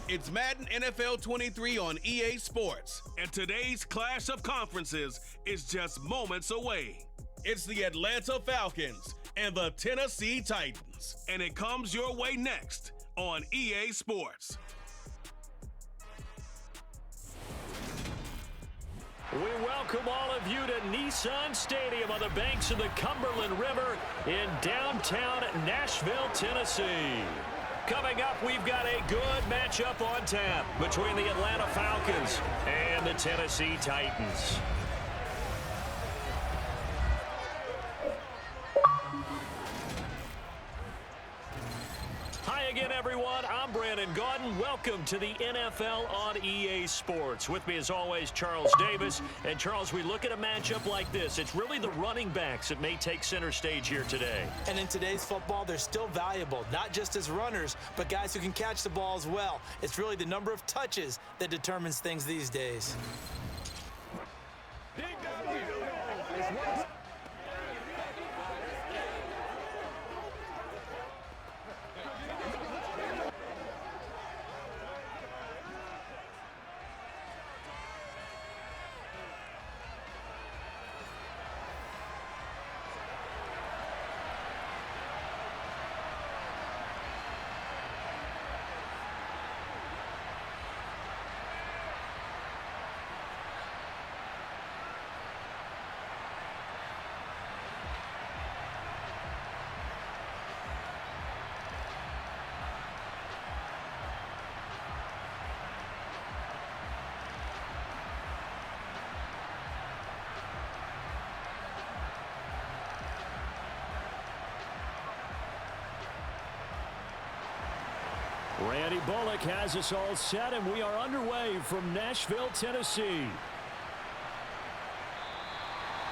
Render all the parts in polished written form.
It's Madden NFL 23 on EA Sports. And today's clash of conferences is just moments away. It's the Atlanta Falcons and the Tennessee Titans. And it comes your way next on EA Sports. We welcome all of you to Nissan Stadium on the banks of the Cumberland River in downtown Nashville, Tennessee. Coming up, we've got a good matchup on tap between the Atlanta Falcons and the Tennessee Titans. Hi again, everyone. I'm Brandon Gaudin. Welcome to the NFL on EA Sports. With me, as always, Charles Davis. And, Charles, we look at a matchup like this. It's really the running backs that may take center stage here today. And in today's football, they're still valuable, not just as runners, but guys who can catch the ball as well. It's really the number of touches that determines things these days. Randy Bullock has us all set, and we are underway from Nashville, Tennessee.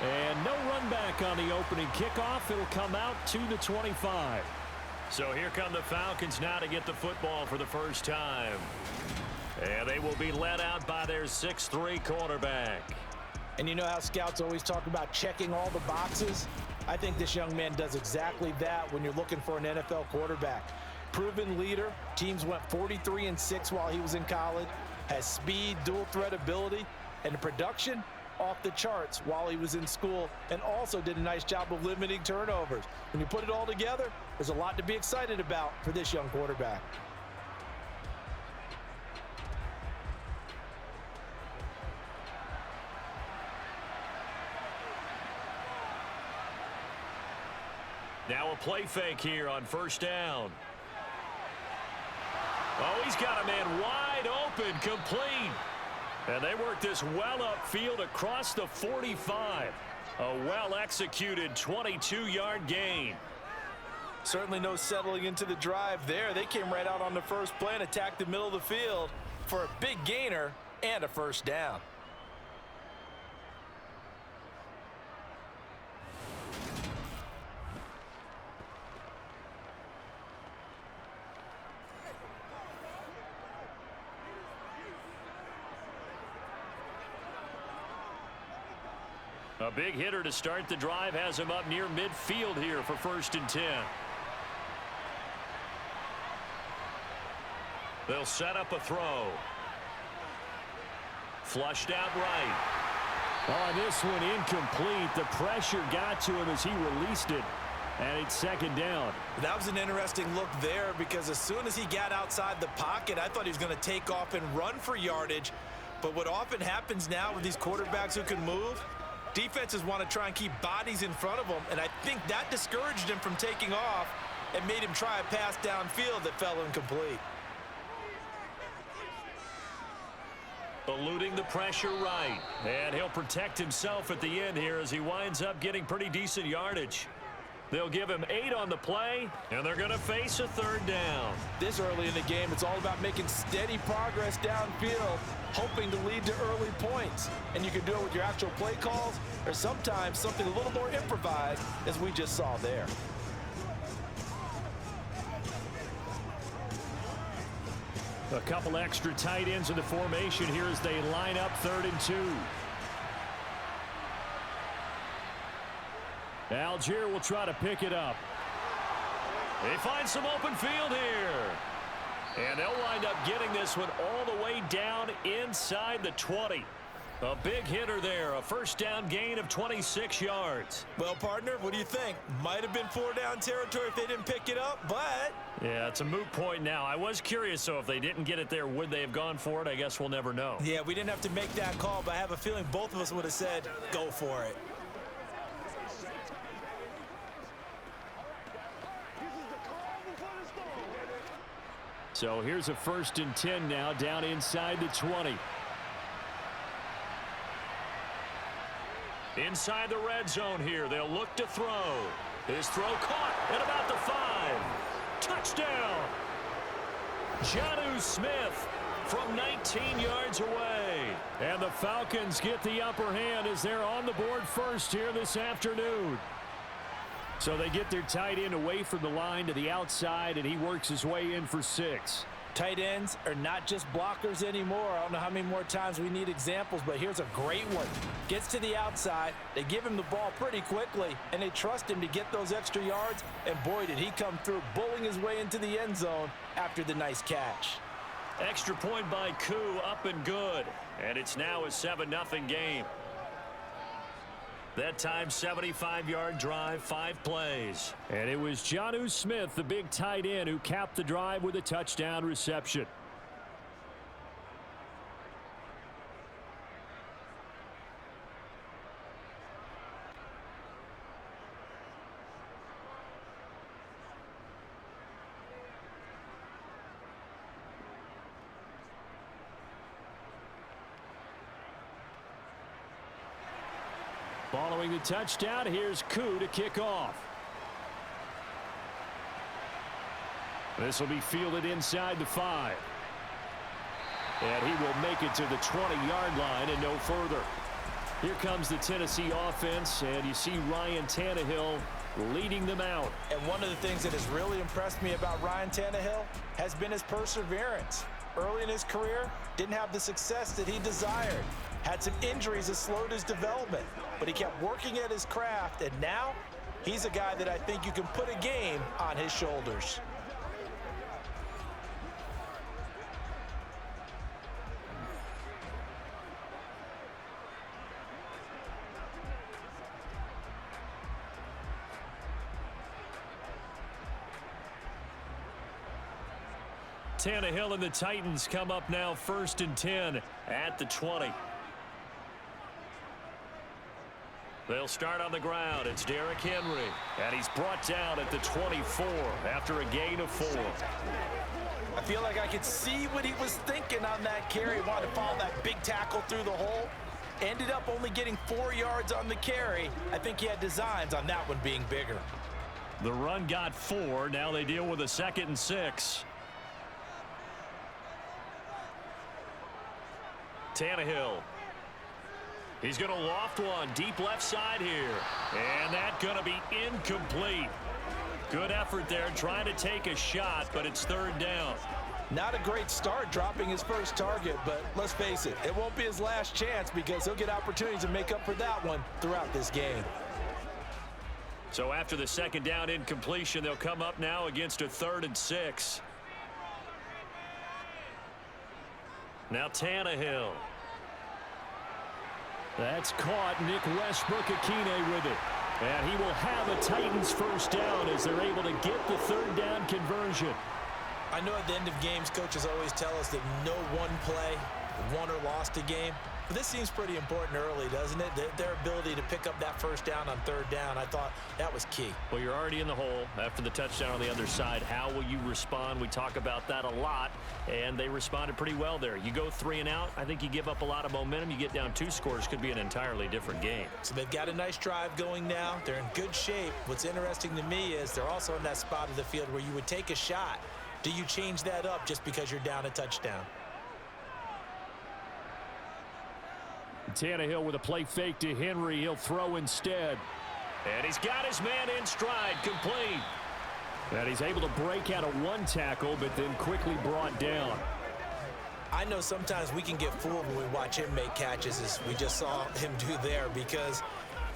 And no run back on the opening kickoff. It'll come out to the 25. So here come the Falcons now to get the football for the first time. And they will be led out by their 6'3" quarterback. And you know how scouts always talk about checking all the boxes? I think this young man does exactly that when you're looking for an NFL quarterback. Proven leader. Teams went 43-6 while he was in college. Has speed, dual threat ability, and the production off the charts while he was in school, and also did a nice job of limiting turnovers. When you put it all together, there's a lot to be excited about for this young quarterback. Now a play fake here on first down. Oh, he's got a man wide open, complete. And they work this well upfield across the 45. A well-executed 22-yard gain. Certainly no settling into the drive there. They came right out on the first play and attacked the middle of the field for a big gainer and a first down. A big hitter to start the drive has him up near midfield here for 1st and 10. They'll set up a throw. Flushed out right. Oh, this one incomplete. The pressure got to him as he released it. And it's 2nd down. That was an interesting look there because as soon as he got outside the pocket, I thought he was going to take off and run for yardage. But what often happens now with these quarterbacks who can move, defenses want to try and keep bodies in front of them, and I think that discouraged him from taking off and made him try a pass downfield that fell incomplete. Eluding the pressure right. And he'll protect himself at the end here as he winds up getting pretty decent yardage. They'll give him 8 on the play, and they're going to face a 3rd down. This early in the game, it's all about making steady progress downfield, hoping to lead to early points. And you can do it with your actual play calls or sometimes something a little more improvised, as we just saw there. A couple extra tight ends in the formation here as they line up 3rd and 2. Algier will try to pick it up. They find some open field here. And they'll wind up getting this one all the way down inside the 20. A big hitter there, a first down gain of 26 yards. Well, partner, what do you think? Might have been 4-down territory if they didn't pick it up, but... Yeah, it's a moot point now. I was curious, so if they didn't get it there, would they have gone for it? I guess we'll never know. Yeah, we didn't have to make that call, but I have a feeling both of us would have said, go for it. So here's a 1st and 10 now, down inside the 20. Inside the red zone here, they'll look to throw. His throw caught at about the 5. Touchdown! Jonnu Smith from 19 yards away. And the Falcons get the upper hand as they're on the board first here this afternoon. So they get their tight end away from the line to the outside, and he works his way in for 6. Tight ends are not just blockers anymore. I don't know how many more times we need examples, but here's a great one. Gets to the outside, they give him the ball pretty quickly, and they trust him to get those extra yards, and boy, did he come through, bullying his way into the end zone after the nice catch. Extra point by Koo, up and good. And it's now a 7-0 game. That time, 75-yard drive, 5 plays. And it was Jonnu Smith, the big tight end, who capped the drive with a touchdown reception. Following the touchdown, here's Koo to kick off. This will be fielded inside the 5. And he will make it to the 20-yard line and no further. Here comes the Tennessee offense, and you see Ryan Tannehill leading them out. And one of the things that has really impressed me about Ryan Tannehill has been his perseverance. Early in his career, didn't have the success that he desired. Had some injuries that slowed his development, but he kept working at his craft, and now he's a guy that I think you can put a game on his shoulders. Tannehill and the Titans come up now 1st and 10 at the 20. They'll start on the ground. It's Derrick Henry. And he's brought down at the 24 after a gain of 4. I feel like I could see what he was thinking on that carry. Wanted to follow that big tackle through the hole. Ended up only getting 4 yards on the carry. I think he had designs on that one being bigger. The run got 4. Now they deal with a 2nd and 6. Tannehill. He's going to loft one deep left side here. And that's going to be incomplete. Good effort there trying to take a shot, but it's 3rd down. Not a great start dropping his first target, but let's face it, it won't be his last chance because he'll get opportunities to make up for that one throughout this game. So after the 2nd down incompletion, they'll come up now against a 3rd and 6. Now Tannehill. That's caught. Nick Westbrook-Akine with it. And he will have a Titans first down as they're able to get the 3rd down conversion. I know at the end of games, coaches always tell us that no one play won or lost a game. But this seems pretty important early, doesn't it? Their ability to pick up that first down on 3rd down, I thought that was key. Well, you're already in the hole after the touchdown on the other side. How will you respond? We talk about that a lot, and they responded pretty well there. You go 3 and out, I think you give up a lot of momentum. You get down 2 scores, could be an entirely different game. So they've got a nice drive going now. They're in good shape. What's interesting to me is they're also in that spot of the field where you would take a shot. Do you change that up just because you're down a touchdown? Tannehill with a play fake to Henry. He'll throw instead. And he's got his man in stride, complete. And he's able to break out of 1 tackle, but then quickly brought down. I know sometimes we can get fooled when we watch him make catches, as we just saw him do there, because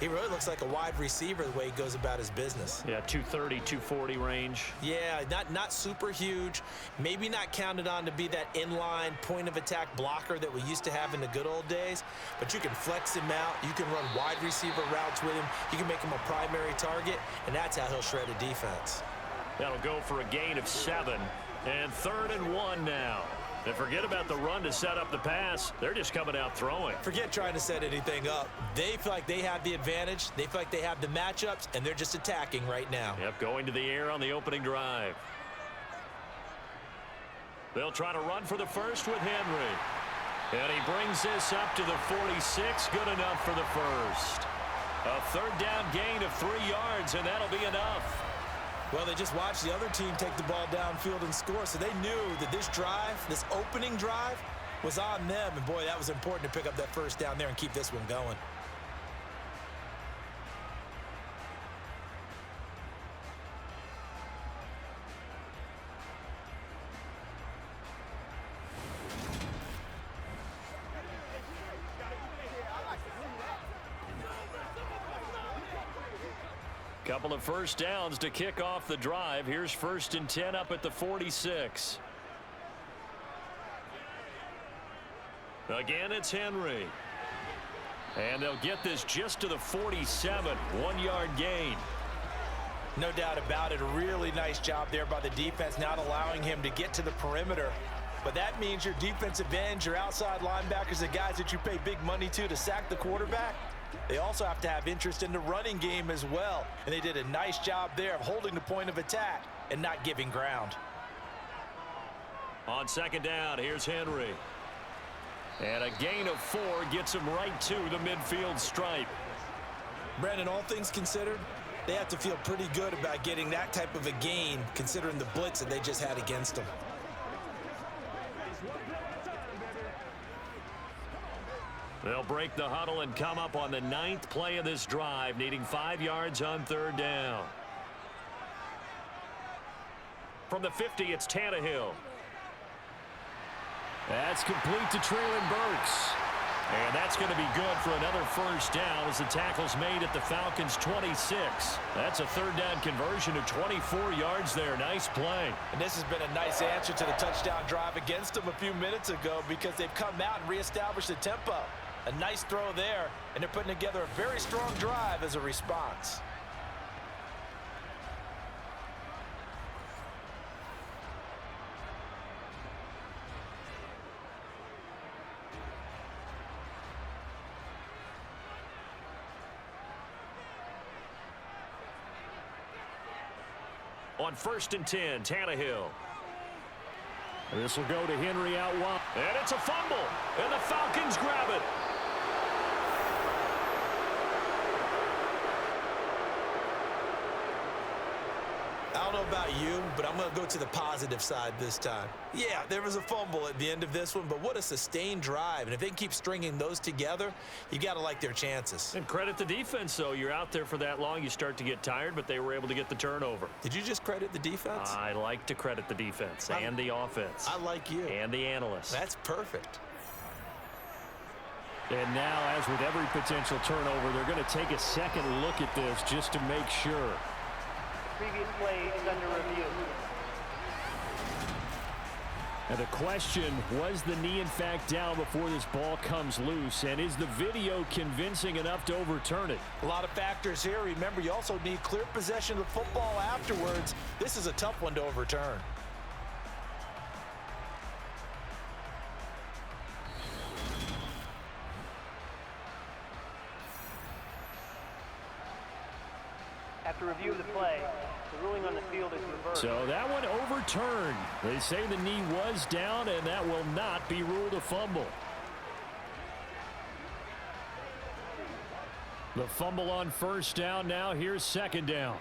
He really looks like a wide receiver the way he goes about his business. Yeah, 230, 240 range. Yeah, not super huge. Maybe not counted on to be that inline point-of-attack blocker that we used to have in the good old days. But you can flex him out. You can run wide receiver routes with him. You can make him a primary target, and that's how he'll shred a defense. That'll go for a gain of 7. And 3rd and 1 now. And forget about the run to set up the pass. They're just coming out throwing. Forget trying to set anything up. They feel like they have the advantage. They feel like they have the matchups, and they're just attacking right now. Yep, going to the air on the opening drive. They'll try to run for the first with Henry. And he brings this up to the 46. Good enough for the first. A 3rd down gain of 3 yards, and that'll be enough. Well, they just watched the other team take the ball downfield and score, so they knew that this drive, this opening drive, was on them. And, boy, that was important to pick up that first down there and keep this one going. Couple of first downs to kick off the drive. Here's 1st and 10 up at the 46. Again, it's Henry. And they'll get this just to the 47. 1-yard gain. No doubt about it. A really nice job there by the defense, not allowing him to get to the perimeter. But that means your defensive ends, your outside linebackers, the guys that you pay big money to sack the quarterback, they also have to have interest in the running game as well. And they did a nice job there of holding the point of attack and not giving ground. On 2nd down, here's Henry. And a gain of 4 gets him right to the midfield stripe. Brandon, all things considered, they have to feel pretty good about getting that type of a gain considering the blitz that they just had against them. They'll break the huddle and come up on the 9th play of this drive, needing 5 yards on 3rd down. From the 50, it's Tannehill. That's complete to Traylon Burks. And that's going to be good for another first down as the tackle's made at the Falcons' 26. That's a 3rd down conversion of 24 yards there. Nice play. And this has been a nice answer to the touchdown drive against them a few minutes ago because they've come out and reestablished the tempo. A nice throw there, and they're putting together a very strong drive as a response. On 1st and 10, Tannehill. This will go to Henry out wide. And it's a fumble, and the Falcons grab it. I don't know about you, but I'm going to go to the positive side this time. Yeah, there was a fumble at the end of this one, but what a sustained drive. And if they can keep stringing those together, you got to like their chances. And credit the defense, though. You're out there for that long, you start to get tired, but they were able to get the turnover. Did you just credit the defense? I like to credit the defense and the offense. I like you. And the analysts. That's perfect. And now, as with every potential turnover, they're going to take a second look at this just to make sure. Previous play is under review. And the question, was the knee in fact down before this ball comes loose? And is the video convincing enough to overturn it? A lot of factors here. Remember, you also need clear possession of the football afterwards. This is a tough one to overturn. After review of the play, the ruling on the field is reversed. So that one overturned. They say the knee was down, and that will not be ruled a fumble. The fumble on 1st down. Now here's 2nd down.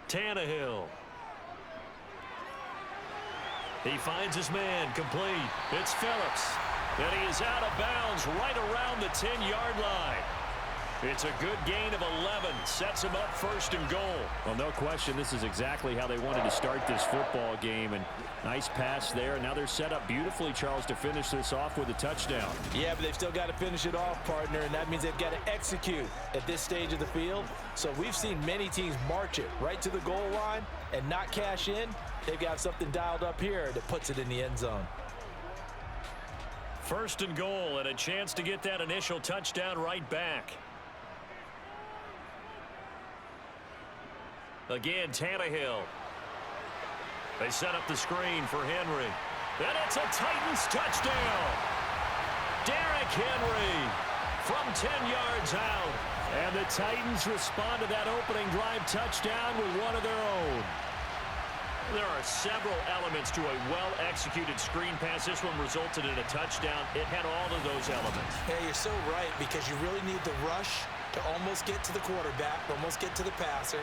Tannehill. He finds his man, complete. It's Phillips. And he is out of bounds right around the 10-yard line. It's a good gain of 11. Sets him up first and goal. Well, no question, this is exactly how they wanted to start this football game. And nice pass there. Now they're set up beautifully, Charles, to finish this off with a touchdown. Yeah, but they've still got to finish it off, partner, and that means they've got to execute at this stage of the field. So we've seen many teams march it right to the goal line and not cash in. They've got something dialed up here that puts it in the end zone. First and goal, and a chance to get that initial touchdown right back. Again, Tannehill. They set up the screen for Henry. And it's a Titans touchdown. Derrick Henry from 10 yards out. And the Titans respond to that opening drive touchdown with one of their own. There are several elements to a well-executed screen pass. This one resulted in a touchdown. It had all of those elements. Yeah, you're so right, because you really need the rush to almost get to the quarterback, almost get to the passer.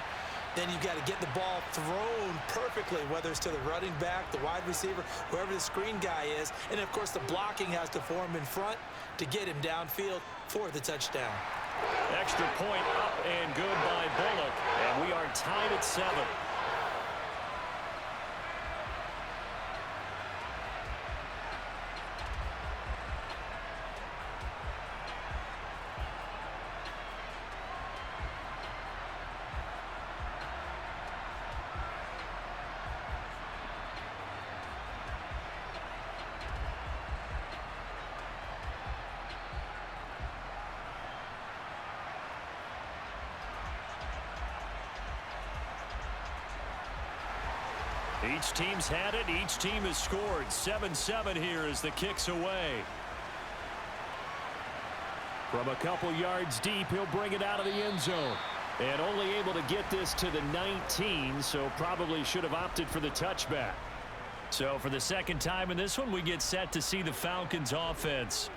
Then you've got to get the ball thrown perfectly, whether it's to the running back, the wide receiver, whoever the screen guy is. And, of course, the blocking has to form in front to get him downfield for the touchdown. Extra point up and good by Bullock. And we are tied at 7. Each team's had it. Each team has scored. 7-7 here as the kick's away. From a couple yards deep, he'll bring it out of the end zone. And only able to get this to the 19, so probably should have opted for the touchback. So for the second time in this one, we get set to see the Falcons offense.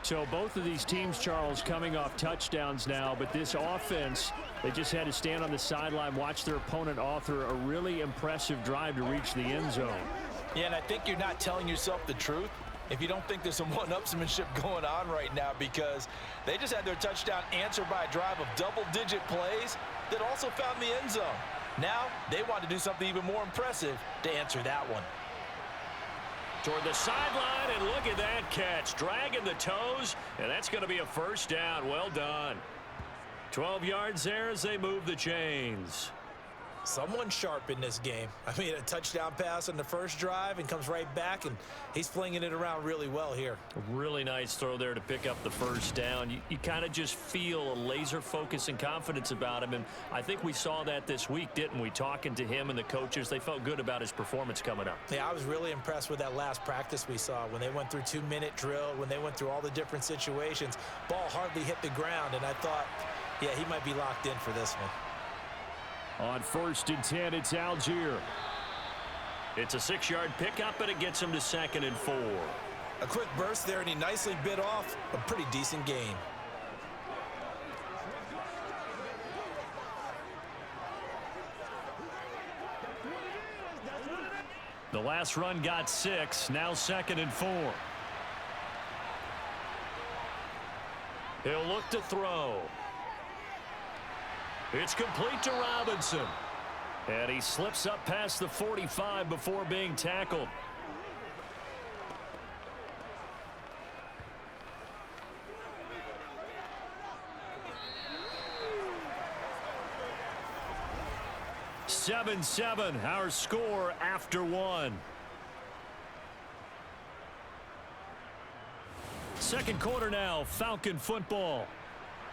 So both of these teams, Charles, coming off touchdowns now, but this offense, they just had to stand on the sideline, watch their opponent author a really impressive drive to reach the end zone. Yeah, and I think you're not telling yourself the truth if you don't think there's some one-upsmanship going on right now, because they just had their touchdown answered by a drive of double-digit plays that also found the end zone. Now they want to do something even more impressive to answer that one. Toward the sideline, and look at that catch. Dragging the toes, and that's going to be a first down. Well done. 12 yards there as they move the chains. Someone sharp in this game. I mean, a touchdown pass on the first drive and comes right back, and he's flinging it around really well here. A really nice throw there to pick up the first down. You kind of just feel a laser focus and confidence about him, and I think we saw that this week, didn't we? Talking to him and the coaches, they felt good about his performance coming up. Yeah, I was really impressed with that last practice we saw when they went through 2-minute drill, when they went through all the different situations. Ball hardly hit the ground, and I thought, yeah, he might be locked in for this one. On 1st and 10, it's Algier. It's a 6-yard pickup, and it gets him to 2nd and 4. A quick burst there, and he nicely bit off a pretty decent gain. The last run got 6, now 2nd and 4. He'll look to throw. It's complete to Robinson. And he slips up past the 45 before being tackled. Seven, our score after 1. Second quarter now, Falcon football,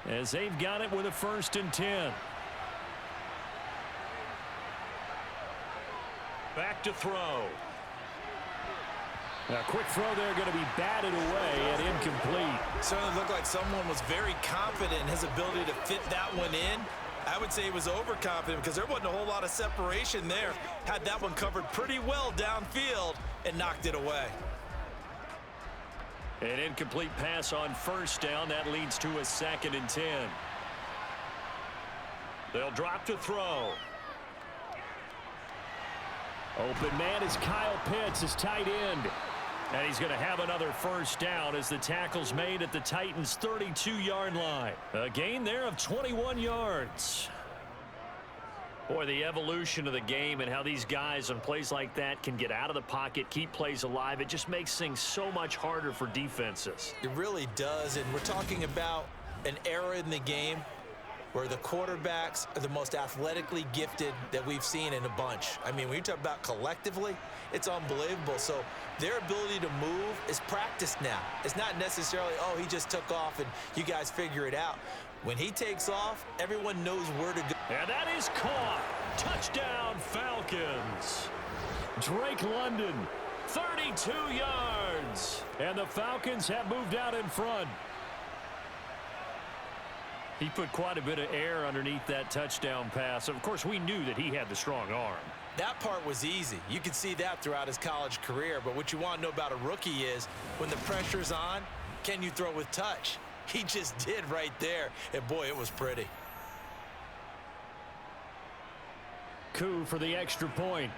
as they've got it with a 1st and 10. Back to throw. A quick throw there, going to be batted away and incomplete. Certainly looked like someone was very confident in his ability to fit that one in. I would say he was overconfident because there wasn't a whole lot of separation there. Had that one covered pretty well downfield and knocked it away. An incomplete pass on 1st down. That leads to a 2nd and 10. They'll drop to throw. Open man is Kyle Pitts, his tight end. And he's going to have another first down as the tackle's made at the Titans' 32-yard line. A gain there of 21 yards. Boy, the evolution of the game and how these guys on plays like that can get out of the pocket, keep plays alive, it just makes things so much harder for defenses. It really does, and we're talking about an era in the game where the quarterbacks are the most athletically gifted that we've seen in a bunch. I mean, when you talk about collectively, it's unbelievable. So their ability to move is practiced now. It's not necessarily, oh, he just took off and you guys figure it out. When he takes off, everyone knows where to go. And that is caught. Touchdown, Falcons. Drake London, 32 yards. And the Falcons have moved out in front. He put quite a bit of air underneath that touchdown pass. Of course, we knew that he had the strong arm. That part was easy. You can see that throughout his college career. But what you want to know about a rookie is when the pressure's on, can you throw with touch? He just did right there. And, boy, it was pretty. Coup for the extra point.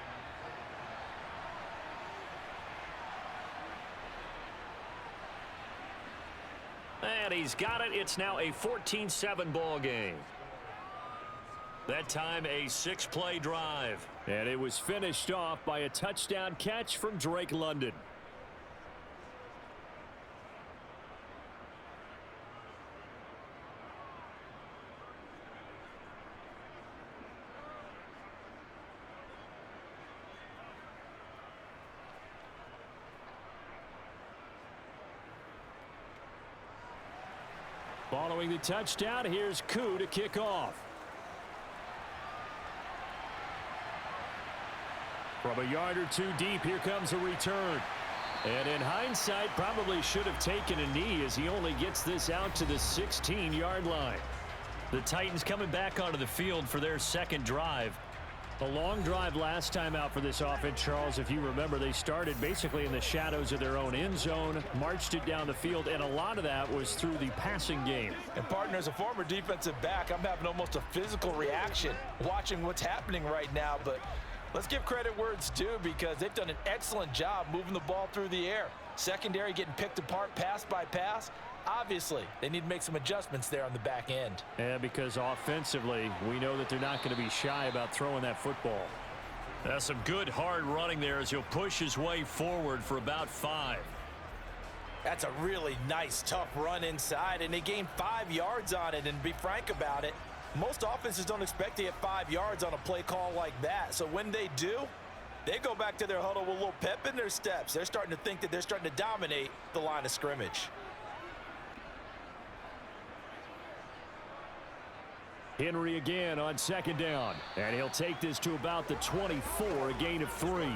And he's got it. It's now a 14-7 ball game. That time a 6-play drive. And it was finished off by a touchdown catch from Drake London. Following the touchdown, here's Koo to kick off. From a yard or two deep, here comes a return. And in hindsight, probably should have taken a knee as he only gets this out to the 16-yard line. The Titans coming back onto the field for their second drive. A long drive last time out for this offense, Charles. If you remember, they started basically in the shadows of their own end zone, marched it down the field, and a lot of that was through the passing game. And, partner, as a former defensive back, I'm having almost a physical reaction watching what's happening right now. But let's give credit where it's due because they've done an excellent job moving the ball through the air. Secondary getting picked apart pass by pass. Obviously, they need to make some adjustments there on the back end. Yeah, because offensively, we know that they're not going to be shy about throwing that football. That's some good hard running there as he'll push his way forward for about 5. That's a really nice, tough run inside, and they gained 5 yards on it. And to be frank about it, most offenses don't expect to get 5 yards on a play call like that. So when they do, they go back to their huddle with a little pep in their steps. They're starting to think that they're starting to dominate the line of scrimmage. Henry again on second down. And he'll take this to about the 24, a gain of 3.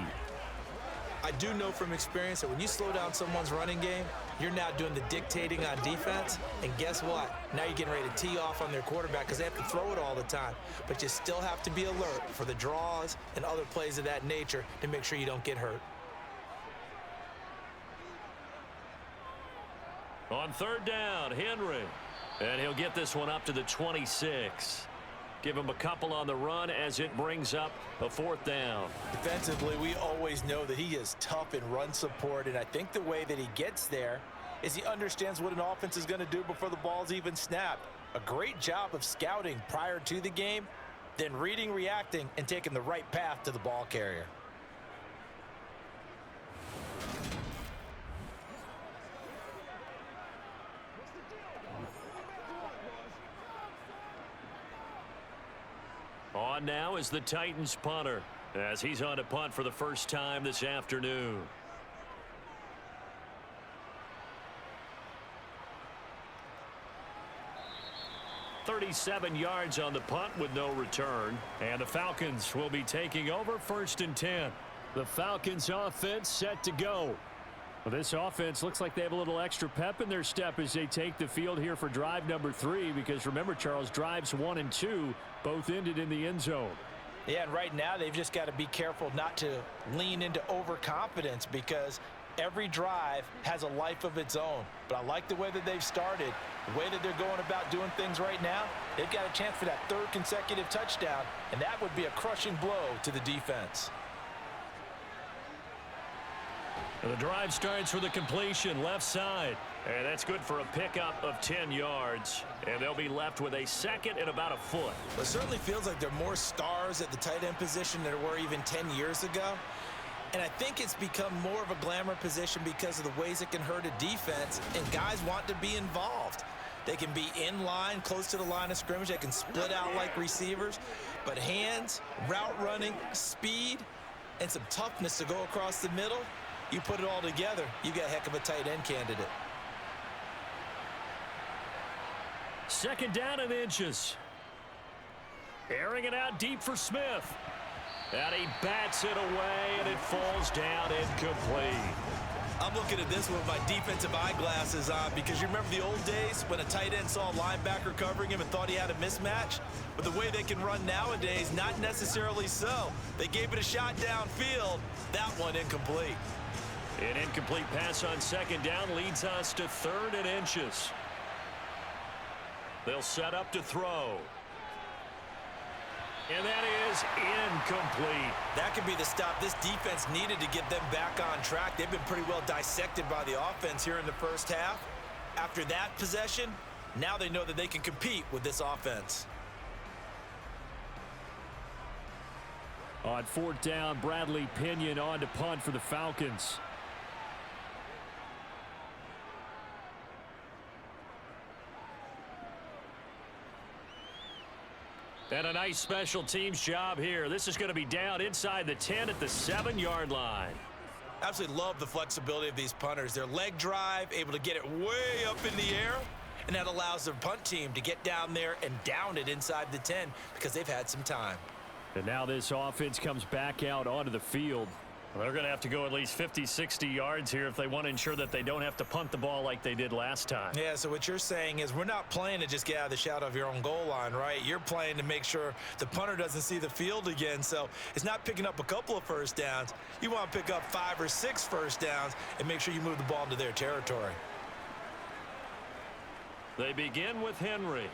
I do know from experience that when you slow down someone's running game, you're now doing the dictating on defense. And guess what? Now you're getting ready to tee off on their quarterback because they have to throw it all the time. But you still have to be alert for the draws and other plays of that nature to make sure you don't get hurt. On third down, Henry. And he'll get this one up to the 26. Give him a couple on the run as it brings up a 4th down. Defensively, we always know that he is tough in run support, and I think the way that he gets there is he understands what an offense is going to do before the ball's even snapped. A great job of scouting prior to the game, then reading, reacting, and taking the right path to the ball carrier. On now is the Titans punter as he's on to punt for the first time this afternoon. .37 yards on the punt with no return. And the Falcons will be taking over 1st and 10. The Falcons offense set to go. Well, this offense looks like they have a little extra pep in their step as they take the field here for drive number 3 because remember, Charles, drives 1 and 2 both ended in the end zone. Yeah, and right now they've just got to be careful not to lean into overconfidence because every drive has a life of its own. But I like the way that they've started, the way that they're going about doing things right now. They've got a chance for that 3rd consecutive touchdown, and that would be a crushing blow to the defense. The drive starts with a completion left side. And that's good for a pickup of 10 yards. And they'll be left with a second and about a foot. It certainly feels like there are more stars at the tight end position than there were even 10 years ago. And I think it's become more of a glamour position because of the ways it can hurt a defense. And guys want to be involved. They can be in line, close to the line of scrimmage. They can split out like receivers. But hands, route running, speed, and some toughness to go across the middle, you put it all together, you got a heck of a tight end candidate. Second down and inches. Airing it out deep for Smith. And he bats it away, and it falls down incomplete. I'm looking at this with my defensive eyeglasses on because you remember the old days when a tight end saw a linebacker covering him and thought he had a mismatch? But the way they can run nowadays, not necessarily so. They gave it a shot downfield. That one incomplete. An incomplete pass on second down leads us to third and inches. They'll set up to throw. And that is incomplete. That could be the stop this defense needed to get them back on track. They've been pretty well dissected by the offense here in the first half. After that possession, now they know that they can compete with this offense. On fourth down, Bradley Pinion on to punt for the Falcons. And a nice special teams job here. This is going to be down inside the 10 at the 7-yard line. Absolutely love the flexibility of these punters. Their leg drive, able to get it way up in the air, and that allows their punt team to get down there and down it inside the 10 because they've had some time. And now this offense comes back out onto the field. Well, they're going to have to go at least 50, 60 yards here if they want to ensure that they don't have to punt the ball like they did last time. Yeah, so what you're saying is we're not playing to just get out of the shadow of your own goal line, right? You're playing to make sure the punter doesn't see the field again. So it's not picking up a couple of first downs. You want to pick up 5 or 6 first downs and make sure you move the ball into their territory. They begin with Henry.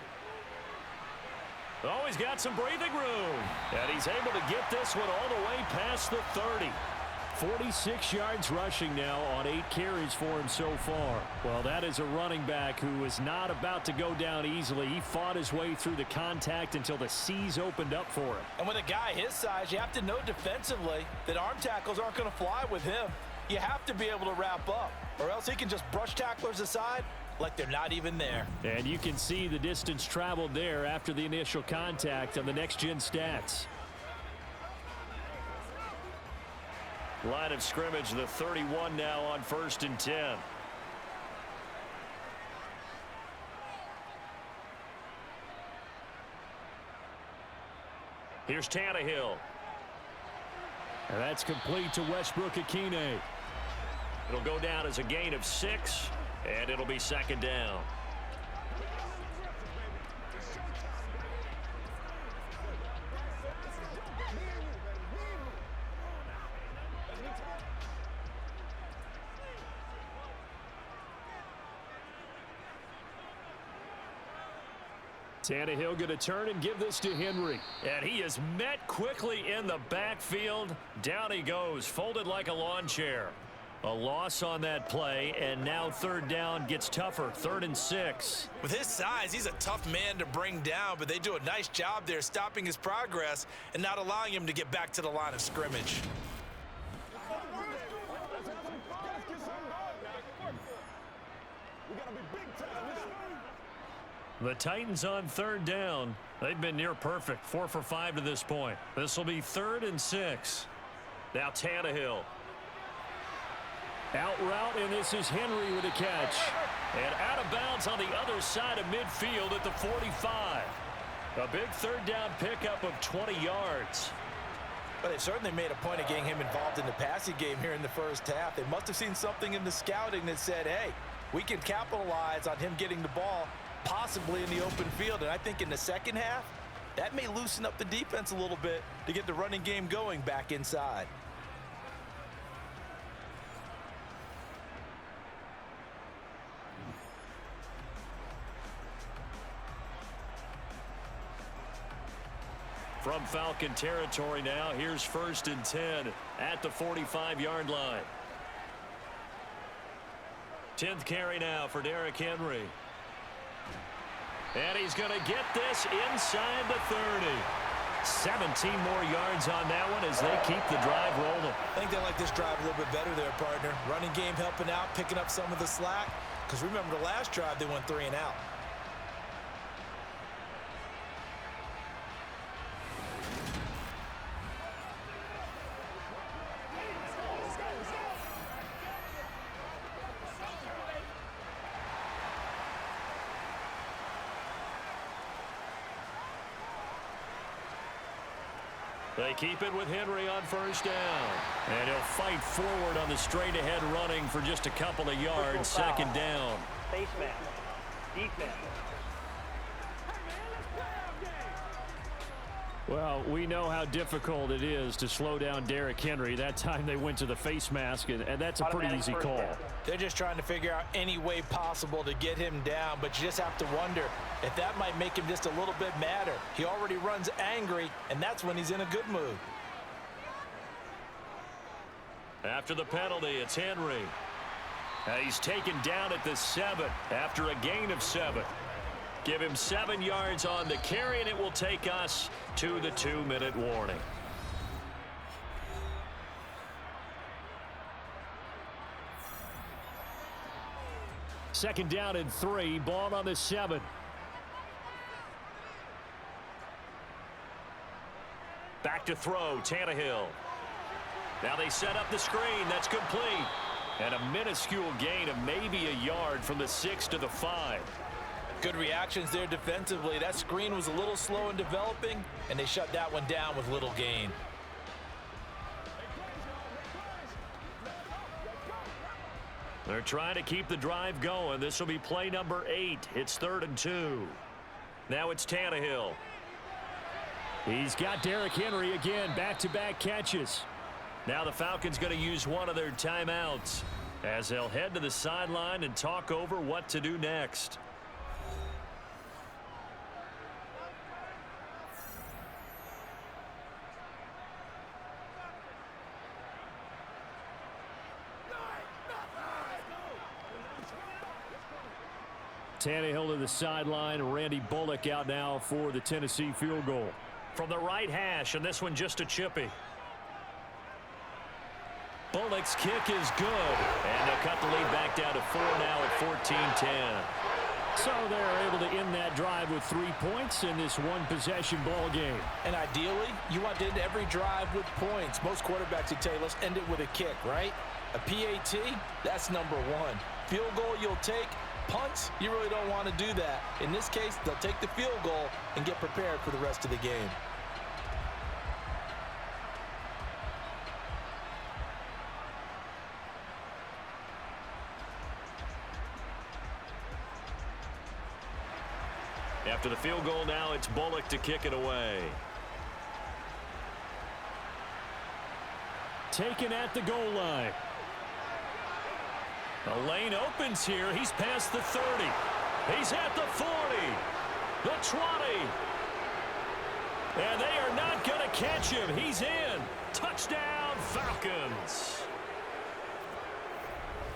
Oh, he's got some breathing room. And he's able to get this one all the way past the 30. 46 yards rushing now on 8 carries for him so far. Well, that is a running back who is not about to go down easily. He fought his way through the contact until the C's opened up for him. And with a guy his size, you have to know defensively that arm tackles aren't going to fly with him. You have to be able to wrap up, or else he can just brush tacklers aside like they're not even there. And you can see the distance traveled there after the initial contact on the next-gen stats. Line of scrimmage, the 31 now on 1st and 10. Here's Tannehill. And that's complete to Westbrook-Akine. It'll go down as a gain of 6, and it'll be second down. Tannehill going to turn and give this to Henry. And he is met quickly in the backfield. Down he goes, folded like a lawn chair. A loss on that play, and now third down gets tougher, 3rd and 6. With his size, he's a tough man to bring down, but they do a nice job there stopping his progress and not allowing him to get back to the line of scrimmage. The Titans on third down. They've been near perfect, 4 for 5 to this point. This will be 3rd and 6. Now Tannehill. Out route, and this is Henry with a catch. And out of bounds on the other side of midfield at the 45. A big third down pickup of 20 yards. But they certainly made a point of getting him involved in the passing game here in the first half. They must have seen something in the scouting that said, hey, we can capitalize on him getting the ball possibly in the open field. And I think in the second half, that may loosen up the defense a little bit to get the running game going back inside. From Falcon territory now, here's 1st and 10 at the 45-yard line. 10th carry now for Derrick Henry. And he's going to get this inside the 30. 17 more yards on that one as they keep the drive rolling. I think they like this drive a little bit better there, partner. Running game helping out, picking up some of the slack. Because remember the last drive, they went 3 and out. They keep it with Henry on first down. And he'll fight forward on the straight-ahead running for just a couple of yards. Second down. Face mask. Defense. Well, we know how difficult it is to slow down Derrick Henry. That time they went to the face mask, and that's a pretty easy call. They're just trying to figure out any way possible to get him down, but you just have to wonder if that might make him just a little bit madder. He already runs angry, and that's when he's in a good mood. After the penalty, it's Henry. He's taken down at the 7 after a gain of 7. Give him 7 yards on the carry, and it will take us to the 2-minute warning. Second down and 3, ball on the 7. Back to throw, Tannehill. Now they set up the screen. That's complete. And a minuscule gain of maybe a yard from the 6 to the 5. Good reactions there defensively. That screen was a little slow in developing, and they shut that one down with little gain. They're trying to keep the drive going. This will be play number 8. It's 3rd and 2. Now it's Tannehill. He's got Derrick Henry again, back-to-back catches. Now the Falcons going to use one of their timeouts as they'll head to the sideline and talk over what to do next. Tannehill to the sideline. Randy Bullock out now for the Tennessee field goal. From the right hash, and this one just a chippy. Bullock's kick is good. And they'll cut the lead back down to 4 now at 14-10. So they're able to end that drive with 3 points in this one-possession ball game. And ideally, you want to end every drive with points. Most quarterbacks would tell you, let's end it with a kick, right? A PAT, that's number 1. Field goal you'll take. Punts, you really don't want to do that. In this case, they'll take the field goal and get prepared for the rest of the game. After the field goal now, it's Bullock to kick it away. Taken at the goal line. The lane opens here. He's past the 30. He's at the 40. The 20. And they are not going to catch him. He's in. Touchdown, Falcons.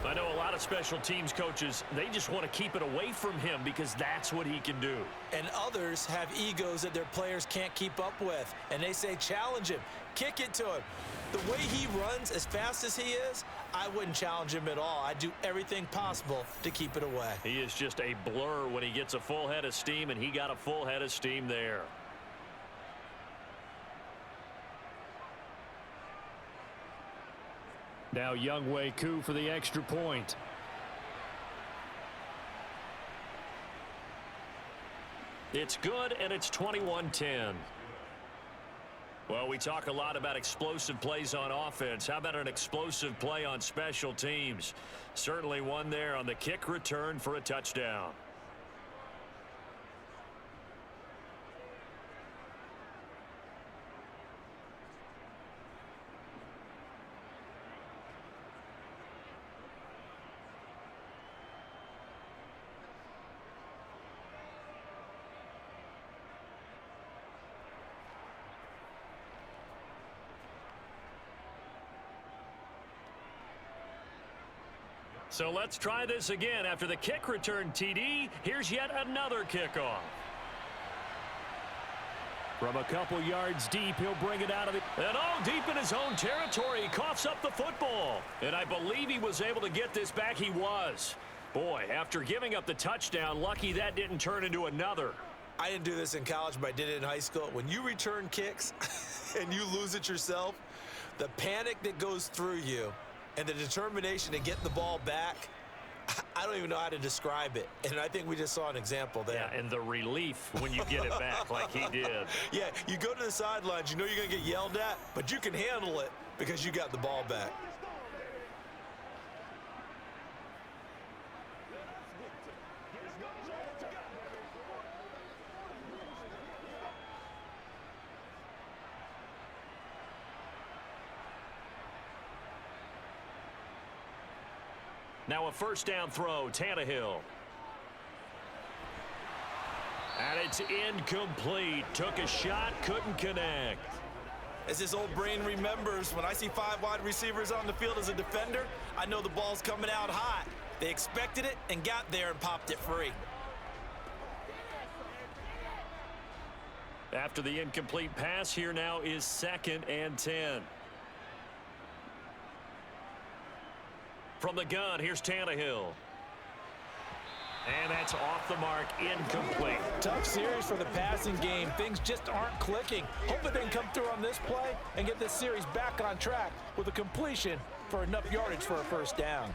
I know a lot of special teams coaches, they just want to keep it away from him because that's what he can do. And others have egos that their players can't keep up with. And they say, challenge him. Kick it to him. The way he runs as fast as he is, I wouldn't challenge him at all. I'd do everything possible to keep it away. He is just a blur when he gets a full head of steam, and he got a full head of steam there. Now Younghoe Koo for the extra point. It's good, and it's 21-10. Well, we talk a lot about explosive plays on offense. How about an explosive play on special teams? Certainly one there on the kick return for a touchdown. So let's try this again. After the kick return TD, here's yet another kickoff. From a couple yards deep, he'll bring it out of it. And all deep in his own territory, he coughs up the football. And I believe he was able to get this back. He was. Boy, after giving up the touchdown, lucky that didn't turn into another. I didn't do this in college, but I did it in high school. When you return kicks and you lose it yourself, the panic that goes through you and the determination to get the ball back, I don't even know how to describe it. And I think we just saw an example there. Yeah, and the relief when you get it back like he did. Yeah, you go to the sidelines, you know you're going to get yelled at, but you can handle it because you got the ball back. Now a first down throw, Tannehill. And it's incomplete. Took a shot, couldn't connect. As his old brain remembers, when I see 5 wide receivers on the field as a defender, I know the ball's coming out hot. They expected it and got there and popped it free. After the incomplete pass, here now is 2nd and 10. From the gun, here's Tannehill. And that's off the mark, incomplete. Tough series for the passing game. Things just aren't clicking. Hoping they can come through on this play and get this series back on track with a completion for enough yardage for a first down.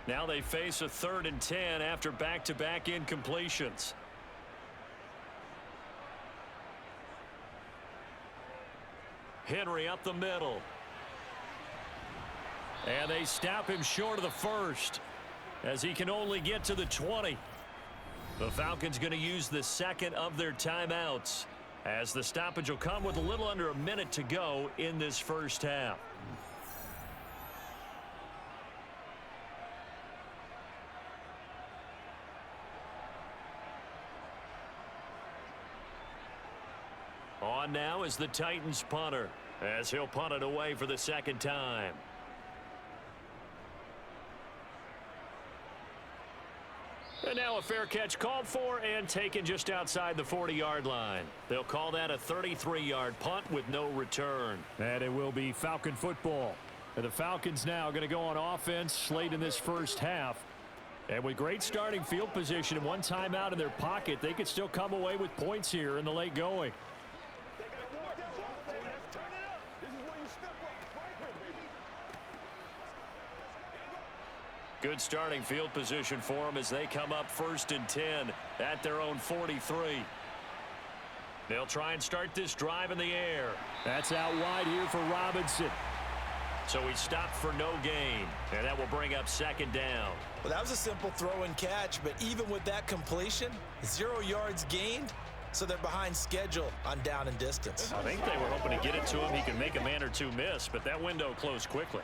Now they face a 3rd and 10 after back-to-back incompletions. Henry up the middle. And they stop him short of the first as he can only get to the 20. The Falcons going to use the 2nd of their timeouts as the stoppage will come with a little under a minute to go in this first half. On now is the Titans punter as he'll punt it away for the 2nd time. And now a fair catch called for and taken just outside the 40-yard line. They'll call that a 33-yard punt with no return. And it will be Falcon football. And the Falcons now going to go on offense late in this first half. And with great starting field position and one timeout in their pocket, they could still come away with points here in the late going. Good starting field position for them as they come up 1st and 10 at their own 43. They'll try and start this drive in the air. That's out wide here for Robinson. So he stopped for no gain, and that will bring up 2nd down. Well, that was a simple throw and catch, but even with that completion, 0 yards gained, so they're behind schedule on down and distance. I think they were hoping to get it to him. He can make a man or two miss, but that window closed quickly.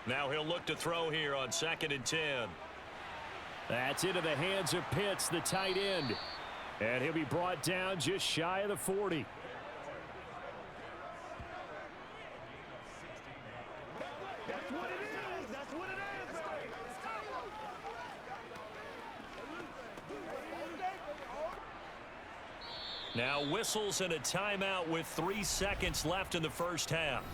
Now he'll look to throw here on 2nd and 10. That's into the hands of Pitts, the tight end. And he'll be brought down just shy of the 40. Now whistles and a timeout with 3 seconds left in the first half.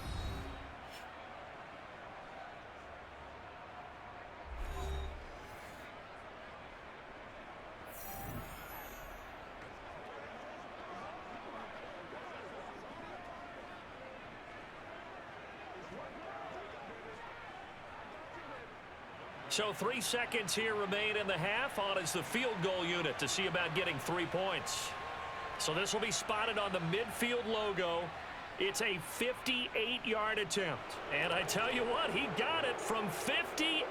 So 3 seconds here remain in the half. On is the field goal unit to see about getting 3 points. So this will be spotted on the midfield logo. It's a 58-yard attempt. And I tell you what, he got it from 58.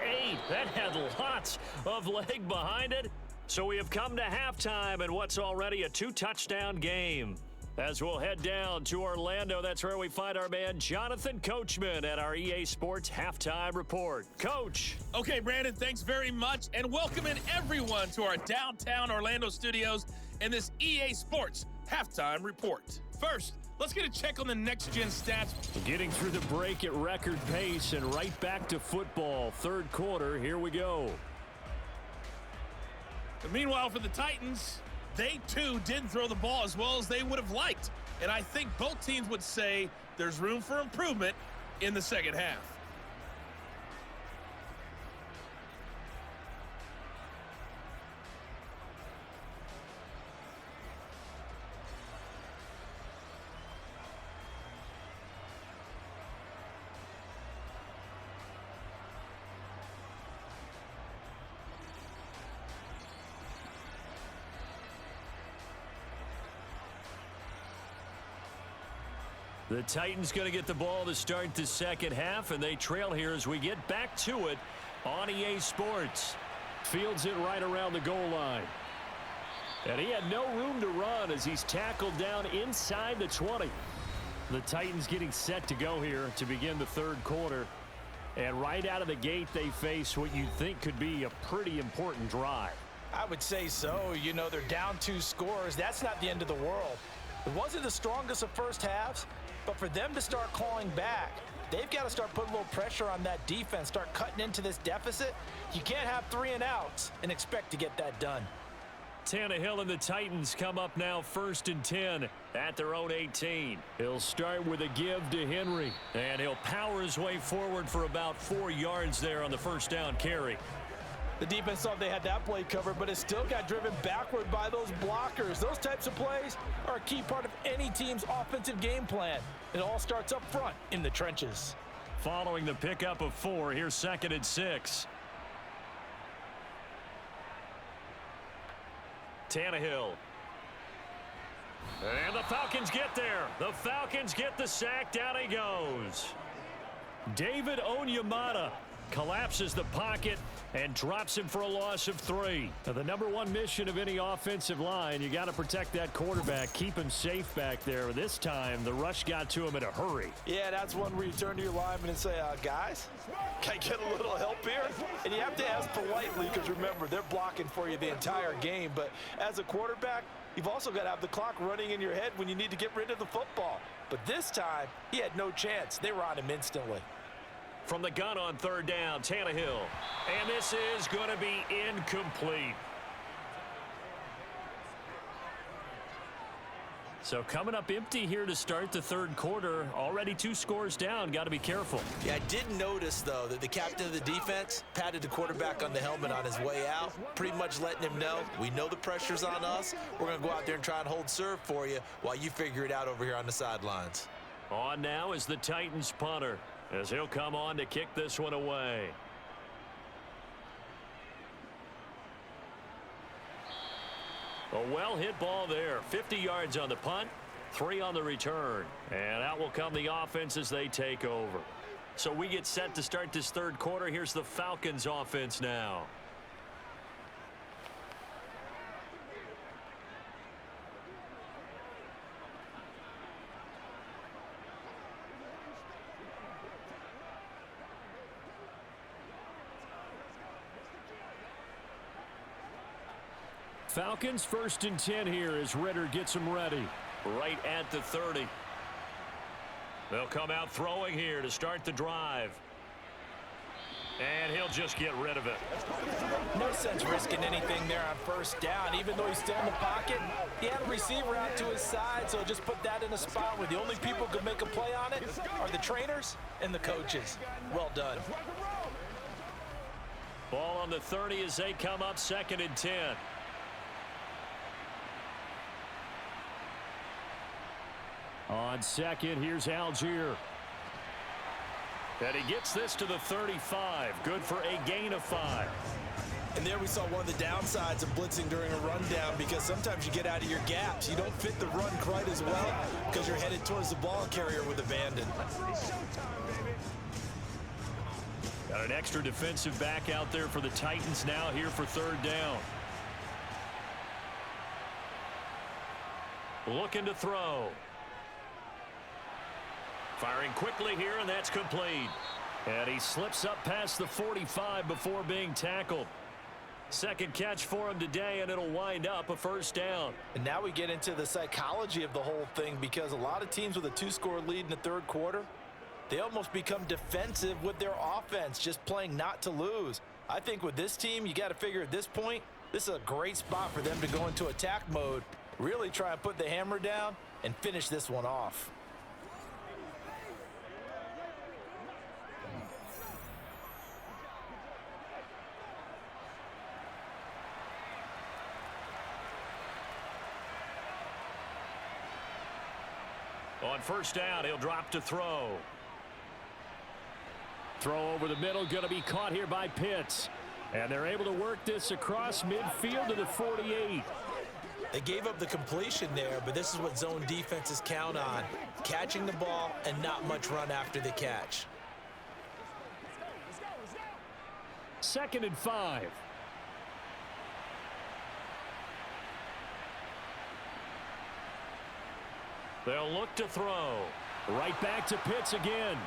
That had lots of leg behind it. So we have come to halftime in what's already a 2-touchdown game. As we'll head down to Orlando, that's where we find our man Jonathan Coachman at our EA Sports Halftime Report. Coach. Okay, Brandon, thanks very much. And welcoming everyone to our downtown Orlando studios in this EA Sports Halftime Report. First, let's get a check on the next-gen stats. Getting through the break at record pace and right back to football. Third quarter, here we go. But meanwhile, for the Titans, they too didn't throw the ball as well as they would have liked. And I think both teams would say there's room for improvement in the second half. The Titans going to get the ball to start the second half, and they trail here as we get back to it on EA Sports. Fields it right around the goal line. And he had no room to run as he's tackled down inside the 20. The Titans getting set to go here to begin the third quarter. And right out of the gate, they face what you think could be a pretty important drive. I would say so. You know, they're down 2 scores. That's not the end of the world. It wasn't the strongest of first halves, but for them to start clawing back, they've got to start putting a little pressure on that defense, start cutting into this deficit. You can't have 3 and outs and expect to get that done. Tannehill and the Titans come up now 1st and 10 at their own 18. He'll start with a give to Henry, and he'll power his way forward for about 4 yards there on the first down carry. The defense thought they had that play covered, but it still got driven backward by those blockers. Those types of plays are a key part of any team's offensive game plan. It all starts up front in the trenches. Following the pickup of 4, here's 2nd and 6. Tannehill. And the Falcons get there. The Falcons get the sack. Down he goes. David Onyemata collapses the pocket and drops him for a loss of 3. Now, the #1 mission of any offensive line, you got to protect that quarterback, keep him safe back there. This time, the rush got to him in a hurry. Yeah, that's one where you turn to your lineman and say, guys, can I get a little help here? And you have to ask politely because, remember, they're blocking for you the entire game. But as a quarterback, you've also got to have the clock running in your head when you need to get rid of the football. But this time, he had no chance. They were on him instantly. From the gun on 3rd down, Tannehill. And this is going to be incomplete. So coming up empty here to start the third quarter. Already 2 scores down. Got to be careful. Yeah, I did notice, though, that the captain of the defense patted the quarterback on the helmet on his way out, pretty much letting him know, we know the pressure's on us. We're going to go out there and try and hold serve for you while you figure it out over here on the sidelines. On now is the Titans punter, as he'll come on to kick this one away. A well-hit ball there. 50 yards on the punt, 3 on the return. And out will come the offense as they take over. So we get set to start this third quarter. Here's the Falcons offense now. Falcons 1st and 10 here as Ritter gets them ready. Right at the 30. They'll come out throwing here to start the drive. And he'll just get rid of it. No sense risking anything there on 1st down. Even though he's still in the pocket, he had a receiver out to his side, so just put that in a spot where the only people who can make a play on it are the trainers and the coaches. Well done. Ball on the 30 as they come up 2nd and 10. On 2nd, here's Algier. And he gets this to the 35. Good for a gain of 5. And there we saw one of the downsides of blitzing during a rundown, because sometimes you get out of your gaps. You don't fit the run quite as well because you're headed towards the ball carrier with abandon. Got an extra defensive back out there for the Titans now here for 3rd down. Looking to throw. Firing quickly here, and that's complete. And he slips up past the 45 before being tackled. Second catch for him today, and it'll wind up a first down. And now we get into the psychology of the whole thing, because a lot of teams with a 2-score lead in the third quarter, they almost become defensive with their offense, just playing not to lose. I think with this team, you got to figure at this point, this is a great spot for them to go into attack mode, really try and put the hammer down and finish this one off. On first down, he'll drop to throw. Throw over the middle, going to be caught here by Pitts. And they're able to work this across midfield to the 48. They gave up the completion there, but this is what zone defenses count on. Catching the ball and not much run after the catch. 2nd and 5. They'll look to throw. Right back to Pitts again.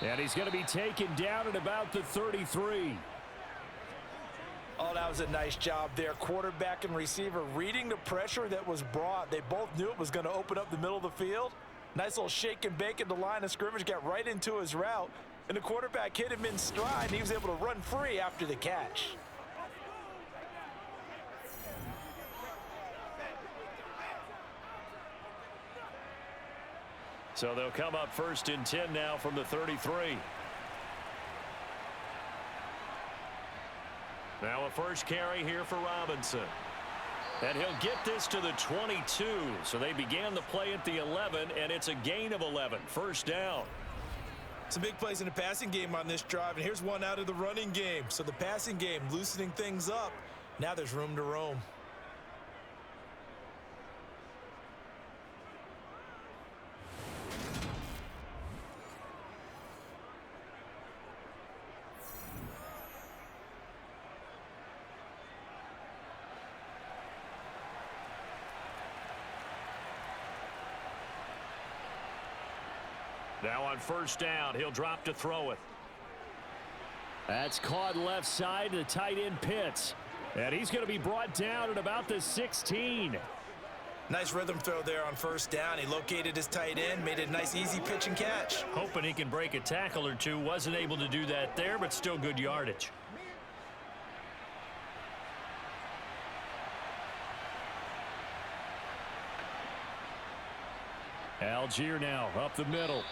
And he's going to be taken down at about the 33. Oh, that was a nice job there. Quarterback and receiver reading the pressure that was brought. They both knew it was going to open up the middle of the field. Nice little shake and bake at the line of scrimmage, got right into his route. And the quarterback hit him in stride, and he was able to run free after the catch. So they'll come up 1st and 10 now from the 33. Now a first carry here for Robinson. And he'll get this to the 22. So they began the play at the 11, and it's a gain of 11. First down. Some big plays in the passing game on this drive, and here's one out of the running game. So the passing game loosening things up. Now there's room to roam. Now on first down, he'll drop to throw it. That's caught left side to the tight end Pitts. And he's going to be brought down at about the 16. Nice rhythm throw there on first down. He located his tight end, made it a nice easy pitch and catch. Hoping he can break a tackle or two. Wasn't able to do that there, but still good yardage. Algier now up the middle.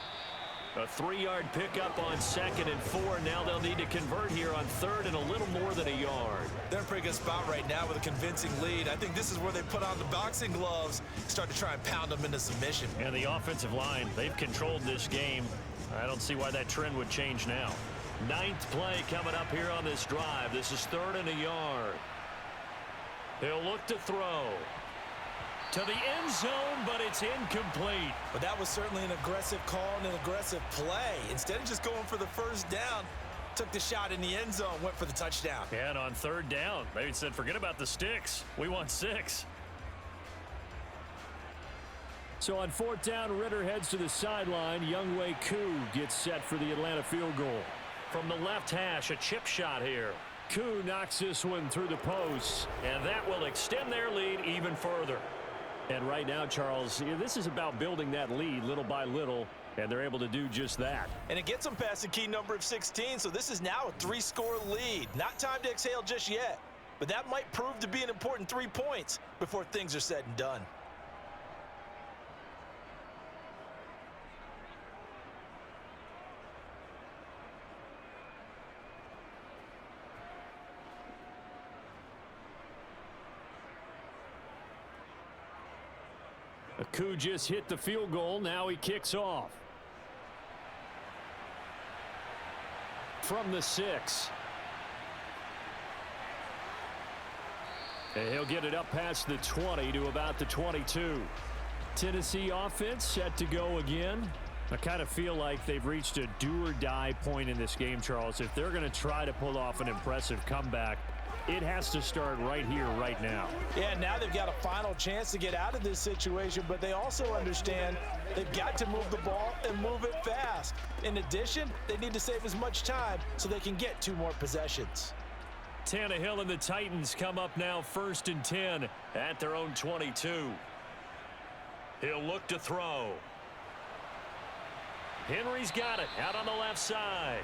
A 3-yard pickup on 2nd and 4. Now they'll need to convert here on 3rd and a little more than a yard. They're in a pretty good spot right now with a convincing lead. I think this is where they put on the boxing gloves, start to try and pound them into submission. And the offensive line, they've controlled this game. I don't see why that trend would change now. 9th play coming up here on this drive. This is 3rd and a yard. He'll look to throw. To the end zone, but it's incomplete. But that was certainly an aggressive call and an aggressive play. Instead of just going for the first down, took the shot in the end zone, went for the touchdown. And on 3rd down, they said, forget about the sticks. We want 6. So on 4th down, Ritter heads to the sideline. Younghoe Koo gets set for the Atlanta field goal. From the left hash, a chip shot here. Koo knocks this one through the posts. And that will extend their lead even further. And right now, Charles, this is about building that lead little by little, and they're able to do just that. And it gets them past the key number of 16, so this is now a 3-score lead. Not time to exhale just yet, but that might prove to be an important 3 points before things are said and done. Koo just hit the field goal. Now he kicks off. From the 6. And he'll get it up past the 20 to about the 22. Tennessee offense set to go again. I kind of feel like they've reached a do-or-die point in this game, Charles. If they're going to try to pull off an impressive comeback, it has to start right here, right now. Yeah, now they've got a final chance to get out of this situation, but they also understand they've got to move the ball and move it fast. In addition, they need to save as much time so they can get 2 more possessions. Tannehill and the Titans come up now 1st and 10 at their own 22. He'll look to throw. Henry's got it out on the left side.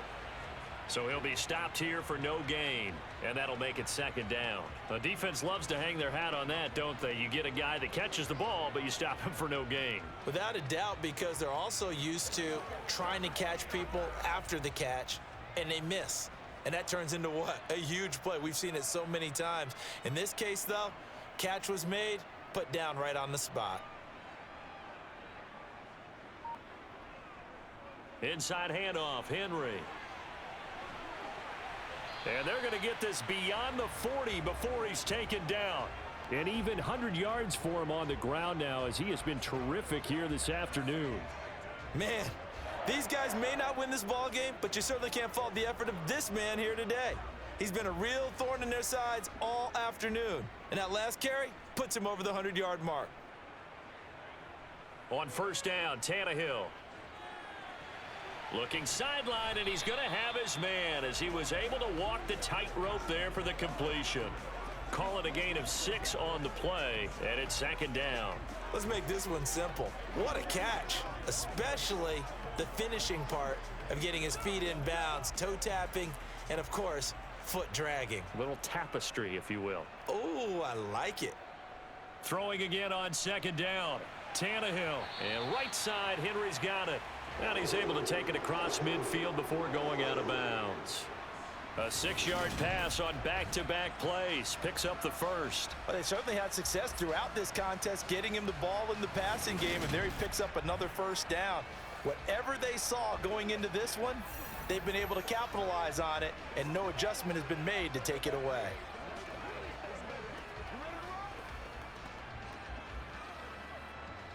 So he'll be stopped here for no gain, and that'll make it 2nd down. The defense loves to hang their hat on that, don't they? You get a guy that catches the ball, but you stop him for no gain. Without a doubt, because they're also used to trying to catch people after the catch, and they miss. And that turns into what? A huge play. We've seen it so many times. In this case, though, catch was made, put down right on the spot. Inside handoff, Henry. And they're going to get this beyond the 40 before he's taken down. And even 100 yards for him on the ground now, as he has been terrific here this afternoon. Man, these guys may not win this ball game, but you certainly can't fault the effort of this man here today. He's been a real thorn in their sides all afternoon. And that last carry puts him over the 100-yard mark. On 1st down, Tannehill. Looking sideline, and he's going to have his man as he was able to walk the tightrope there for the completion. Call it a gain of 6 on the play, and it's 2nd down. Let's make this one simple. What a catch, especially the finishing part of getting his feet in bounds, toe tapping, and of course, foot dragging. A little tapestry, if you will. Oh, I like it. Throwing again on 2nd down. Tannehill, and right side, Henry's got it. And he's able to take it across midfield before going out of bounds. A 6-yard pass on back-to-back plays. Picks up the 1st. Well, they certainly had success throughout this contest, getting him the ball in the passing game, and there he picks up another 1st down. Whatever they saw going into this one, they've been able to capitalize on it, and no adjustment has been made to take it away.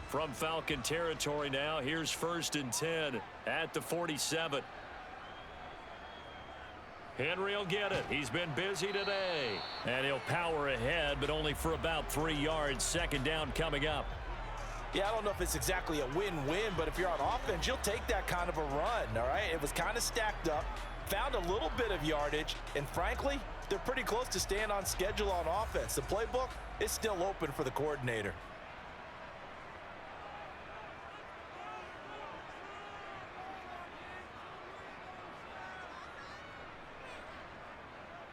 From Falcon territory now, here's 1st and 10 at the 47. Henry will get it. He's been busy today. And he'll power ahead, but only for about 3 yards. 2nd down coming up. Yeah, I don't know if it's exactly a win-win, but if you're on offense, you'll take that kind of a run, all right? It was kind of stacked up, found a little bit of yardage, and frankly, they're pretty close to staying on schedule on offense. The playbook is still open for the coordinator.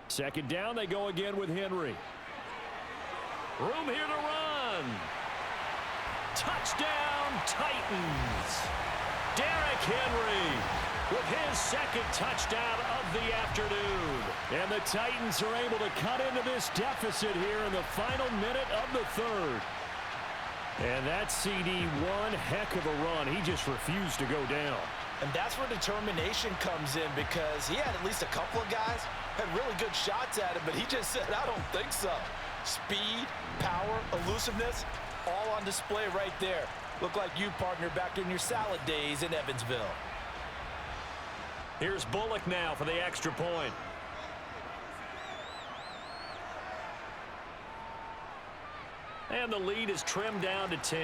Second down, they go again with Henry. Room here to run. Touchdown, Titans. Derrick Henry with his 2nd touchdown of the afternoon. And the Titans are able to cut into this deficit here in the final minute of the 3rd. And that CD, one heck of a run. He just refused to go down. And that's where determination comes in, because he had at least a couple of guys had really good shots at him, but he just said, I don't think so. Speed, power, elusiveness, all on display right there. Look like you, partner, back in your salad days in Evansville. Here's Bullock now for the extra point. And the lead is trimmed down to 10.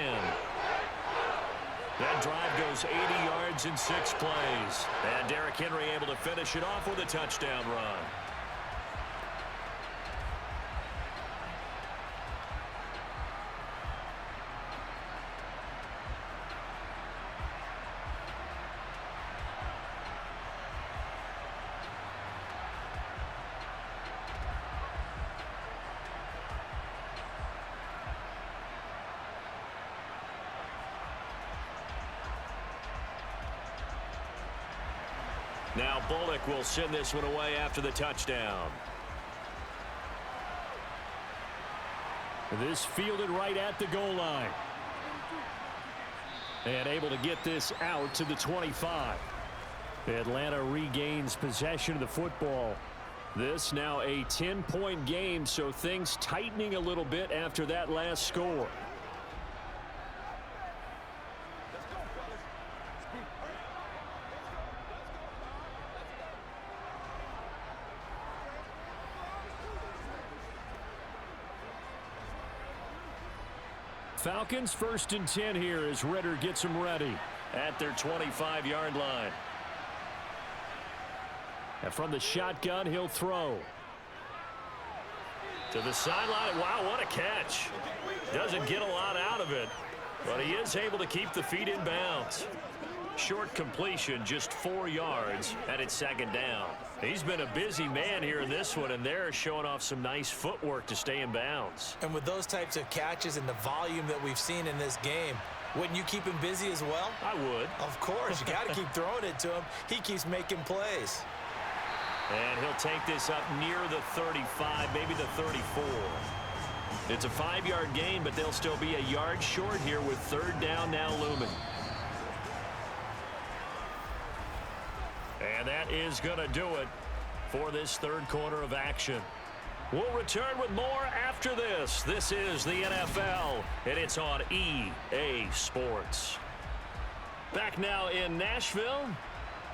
That drive goes 80 yards in 6 plays. And Derrick Henry able to finish it off with a touchdown run. Now Bullock will send this one away after the touchdown. This fielded right at the goal line. And able to get this out to the 25. Atlanta regains possession of the football. This now a 10-point game, so things tightening a little bit after that last score. Falcons 1st and 10 here as Ritter gets them ready at their 25-yard line. And from the shotgun, he'll throw. To the sideline. Wow, what a catch. Doesn't get a lot out of it, but he is able to keep the feet in bounds. Short completion, just 4 yards, and it's second down. He's been a busy man here in this one, and they're showing off some nice footwork to stay in bounds. And with those types of catches and the volume that we've seen in this game, wouldn't you keep him busy as well? I would. Of course. You got to keep throwing it to him. He keeps making plays. And he'll take this up near the 35, maybe the 34. It's a 5-yard gain, but they'll still be a yard short here with third down now looming. And that is going to do it for this third quarter of action. We'll return with more after this. This is the NFL, and it's on EA Sports. Back now in Nashville.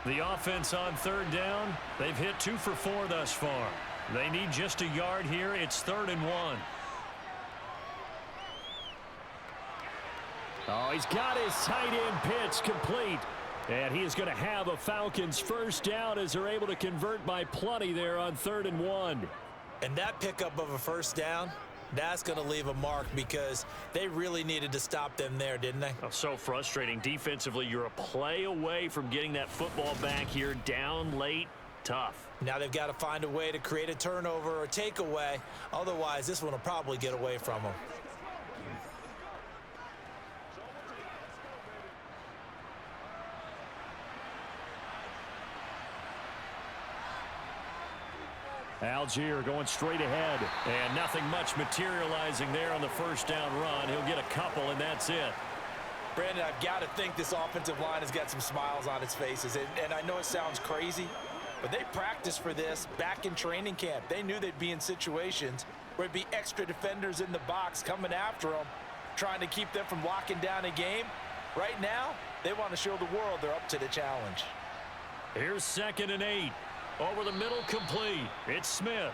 The offense on third down. They've hit 2 for 4 thus far. They need just a yard here. It's 3rd and 1. Oh, he's got his tight end pitch complete. And he is going to have a Falcons first down as they're able to convert by plenty there on 3rd and 1. And that pickup of a first down, that's going to leave a mark because they really needed to stop them there, didn't they? Oh, so frustrating. Defensively, you're a play away from getting that football back here. Down late, tough. Now they've got to find a way to create a turnover or takeaway. Otherwise, this one will probably get away from them. Algier going straight ahead. And nothing much materializing there on the first down run. He'll get a couple, and that's it. Brandon, I've got to think this offensive line has got some smiles on its faces. And I know it sounds crazy, but they practiced for this back in training camp. They knew they'd be in situations where there'd be extra defenders in the box coming after them, trying to keep them from locking down a game. Right now, they want to show the world they're up to the challenge. Here's 2nd and 8. Over the middle, complete. It's Smith.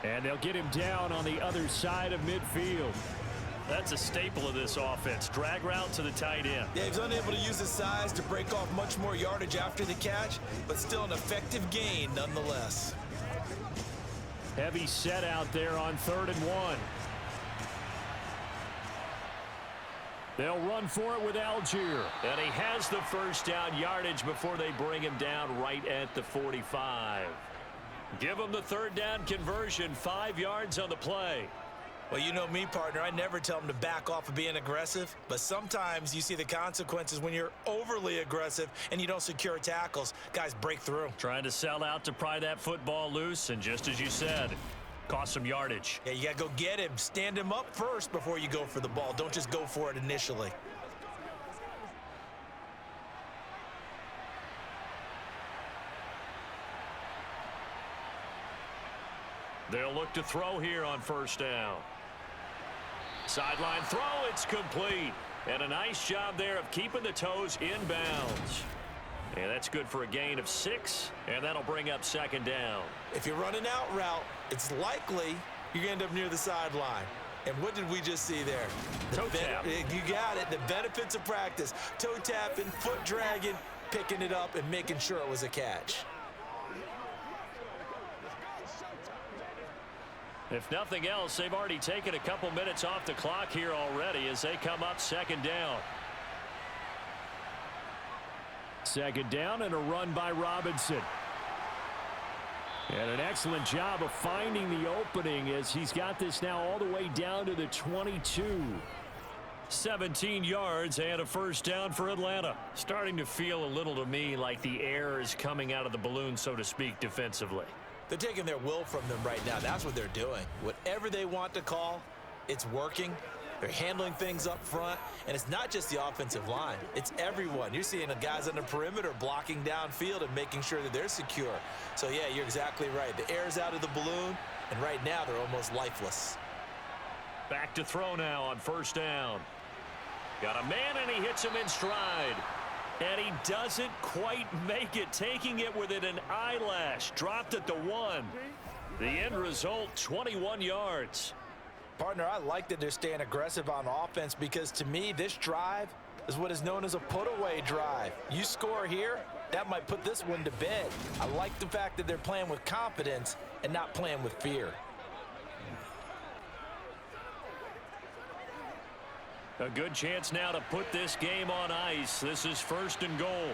And they'll get him down on the other side of midfield. That's a staple of this offense. Drag route to the tight end. Yeah, he's unable to use his size to break off much more yardage after the catch, but still an effective gain nonetheless. Heavy set out there on 3rd and 1. They'll run for it with Algier. And he has the first down yardage before they bring him down right at the 45. Give him the 3rd down conversion, 5 yards on the play. Well, you know me, partner. I never tell them to back off of being aggressive, but sometimes you see the consequences when you're overly aggressive and you don't secure tackles. Guys break through. Trying to sell out to pry that football loose, and just as you said, cost some yardage. Yeah, you got to go get him. Stand him up first before you go for the ball. Don't just go for it initially. They'll look to throw here on first down. Sideline throw, it's complete. And a nice job there of keeping the toes in bounds. And that's good for a gain of 6, and that'll bring up 2nd down. If you're running out route, it's likely you're going to end up near the sideline. And what did we just see there? Toe tap. You got it. The benefits of practice. Toe tapping, foot dragging, picking it up, and making sure it was a catch. If nothing else, they've already taken a couple minutes off the clock here already as they come up 2nd down. 2nd down and a run by Robinson. And an excellent job of finding the opening as he's got this now all the way down to the 22. 17 yards and a first down for Atlanta. Starting to feel a little to me like the air is coming out of the balloon, so to speak, defensively. They're taking their will from them right now. That's what they're doing. Whatever they want to call, it's working. They're handling things up front, and it's not just the offensive line. It's everyone. You're seeing the guys on the perimeter blocking downfield and making sure that they're secure. So, yeah, you're exactly right. The air's out of the balloon, and right now they're almost lifeless. Back to throw now on first down. Got a man, and he hits him in stride. And he doesn't quite make it, taking it within an eyelash. Dropped at the 1. The end result, 21 yards. Partner, I like that they're staying aggressive on offense because, to me, this drive is what is known as a put-away drive. You score here, that might put this one to bed. I like the fact that they're playing with confidence and not playing with fear. A good chance now to put this game on ice. This is 1st and goal.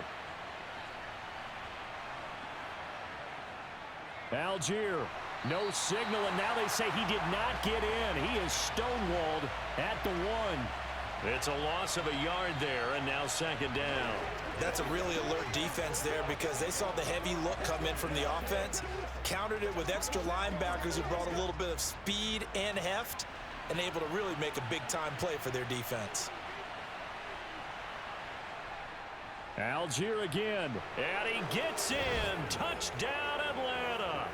Algier, no signal, and now they say he did not get in. He is stonewalled at the 1. It's a loss of a yard there, and now 2nd down. That's a really alert defense there because they saw the heavy look come in from the offense, countered it with extra linebackers who brought a little bit of speed and heft, and able to really make a big-time play for their defense. Algier again, and he gets in. Touchdown, Atlanta.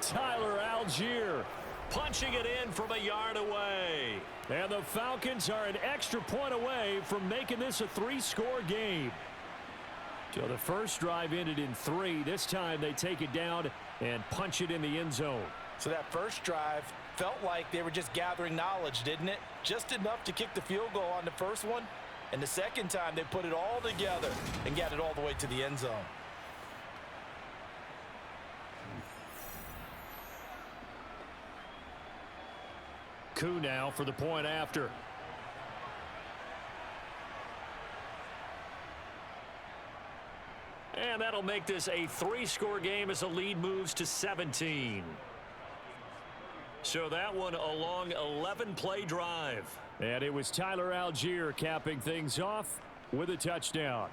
Tyler Algier punching it in from a yard away. And the Falcons are an extra point away from making this a 3-score game. So the first drive ended in 3. This time they take it down and punch it in the end zone. So that first drive felt like they were just gathering knowledge, didn't it? Just enough to kick the field goal on the first one. And the second time they put it all together and got it all the way to the end zone. Coup now for the point after. And that'll make this a 3-score game as the lead moves to 17. So that one a long 11-play drive. And it was Tyler Algier capping things off with a touchdown.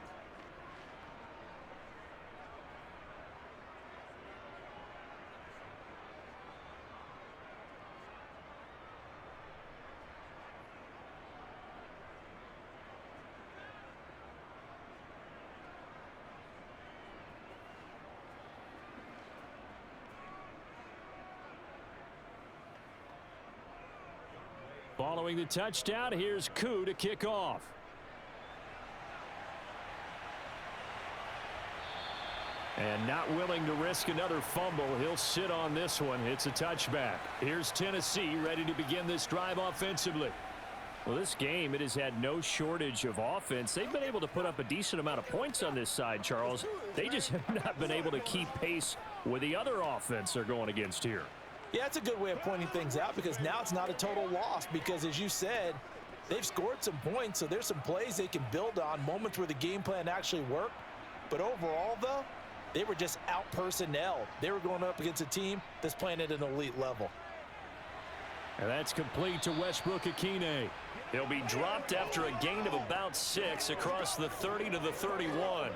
Following the touchdown, here's Coup to kick off. And not willing to risk another fumble, he'll sit on this one. It's a touchback. Here's Tennessee ready to begin this drive offensively. Well, this game, it has had no shortage of offense. They've been able to put up a decent amount of points on this side, Charles. They just have not been able to keep pace with the other offense they're going against here. Yeah, that's a good way of pointing things out because now it's not a total loss because, as you said, they've scored some points, so there's some plays they can build on, moments where the game plan actually worked. But overall, though, they were just out-personnel. They were going up against a team that's playing at an elite level. And that's complete to Westbrook-Ikhine. He'll be dropped after a gain of about 6 across the 30 to the 31.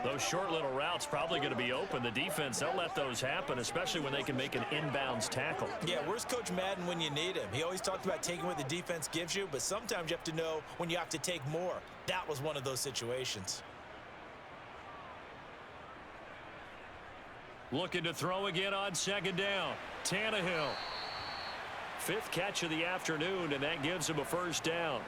Those short little routes probably going to be open. The defense, they'll let those happen, especially when they can make an inbounds tackle. Yeah, where's Coach Madden when you need him? He always talked about taking what the defense gives you, but sometimes you have to know when you have to take more. That was one of those situations. Looking to throw again on 2nd down. Tannehill. 5th catch of the afternoon, and that gives him a 1st down.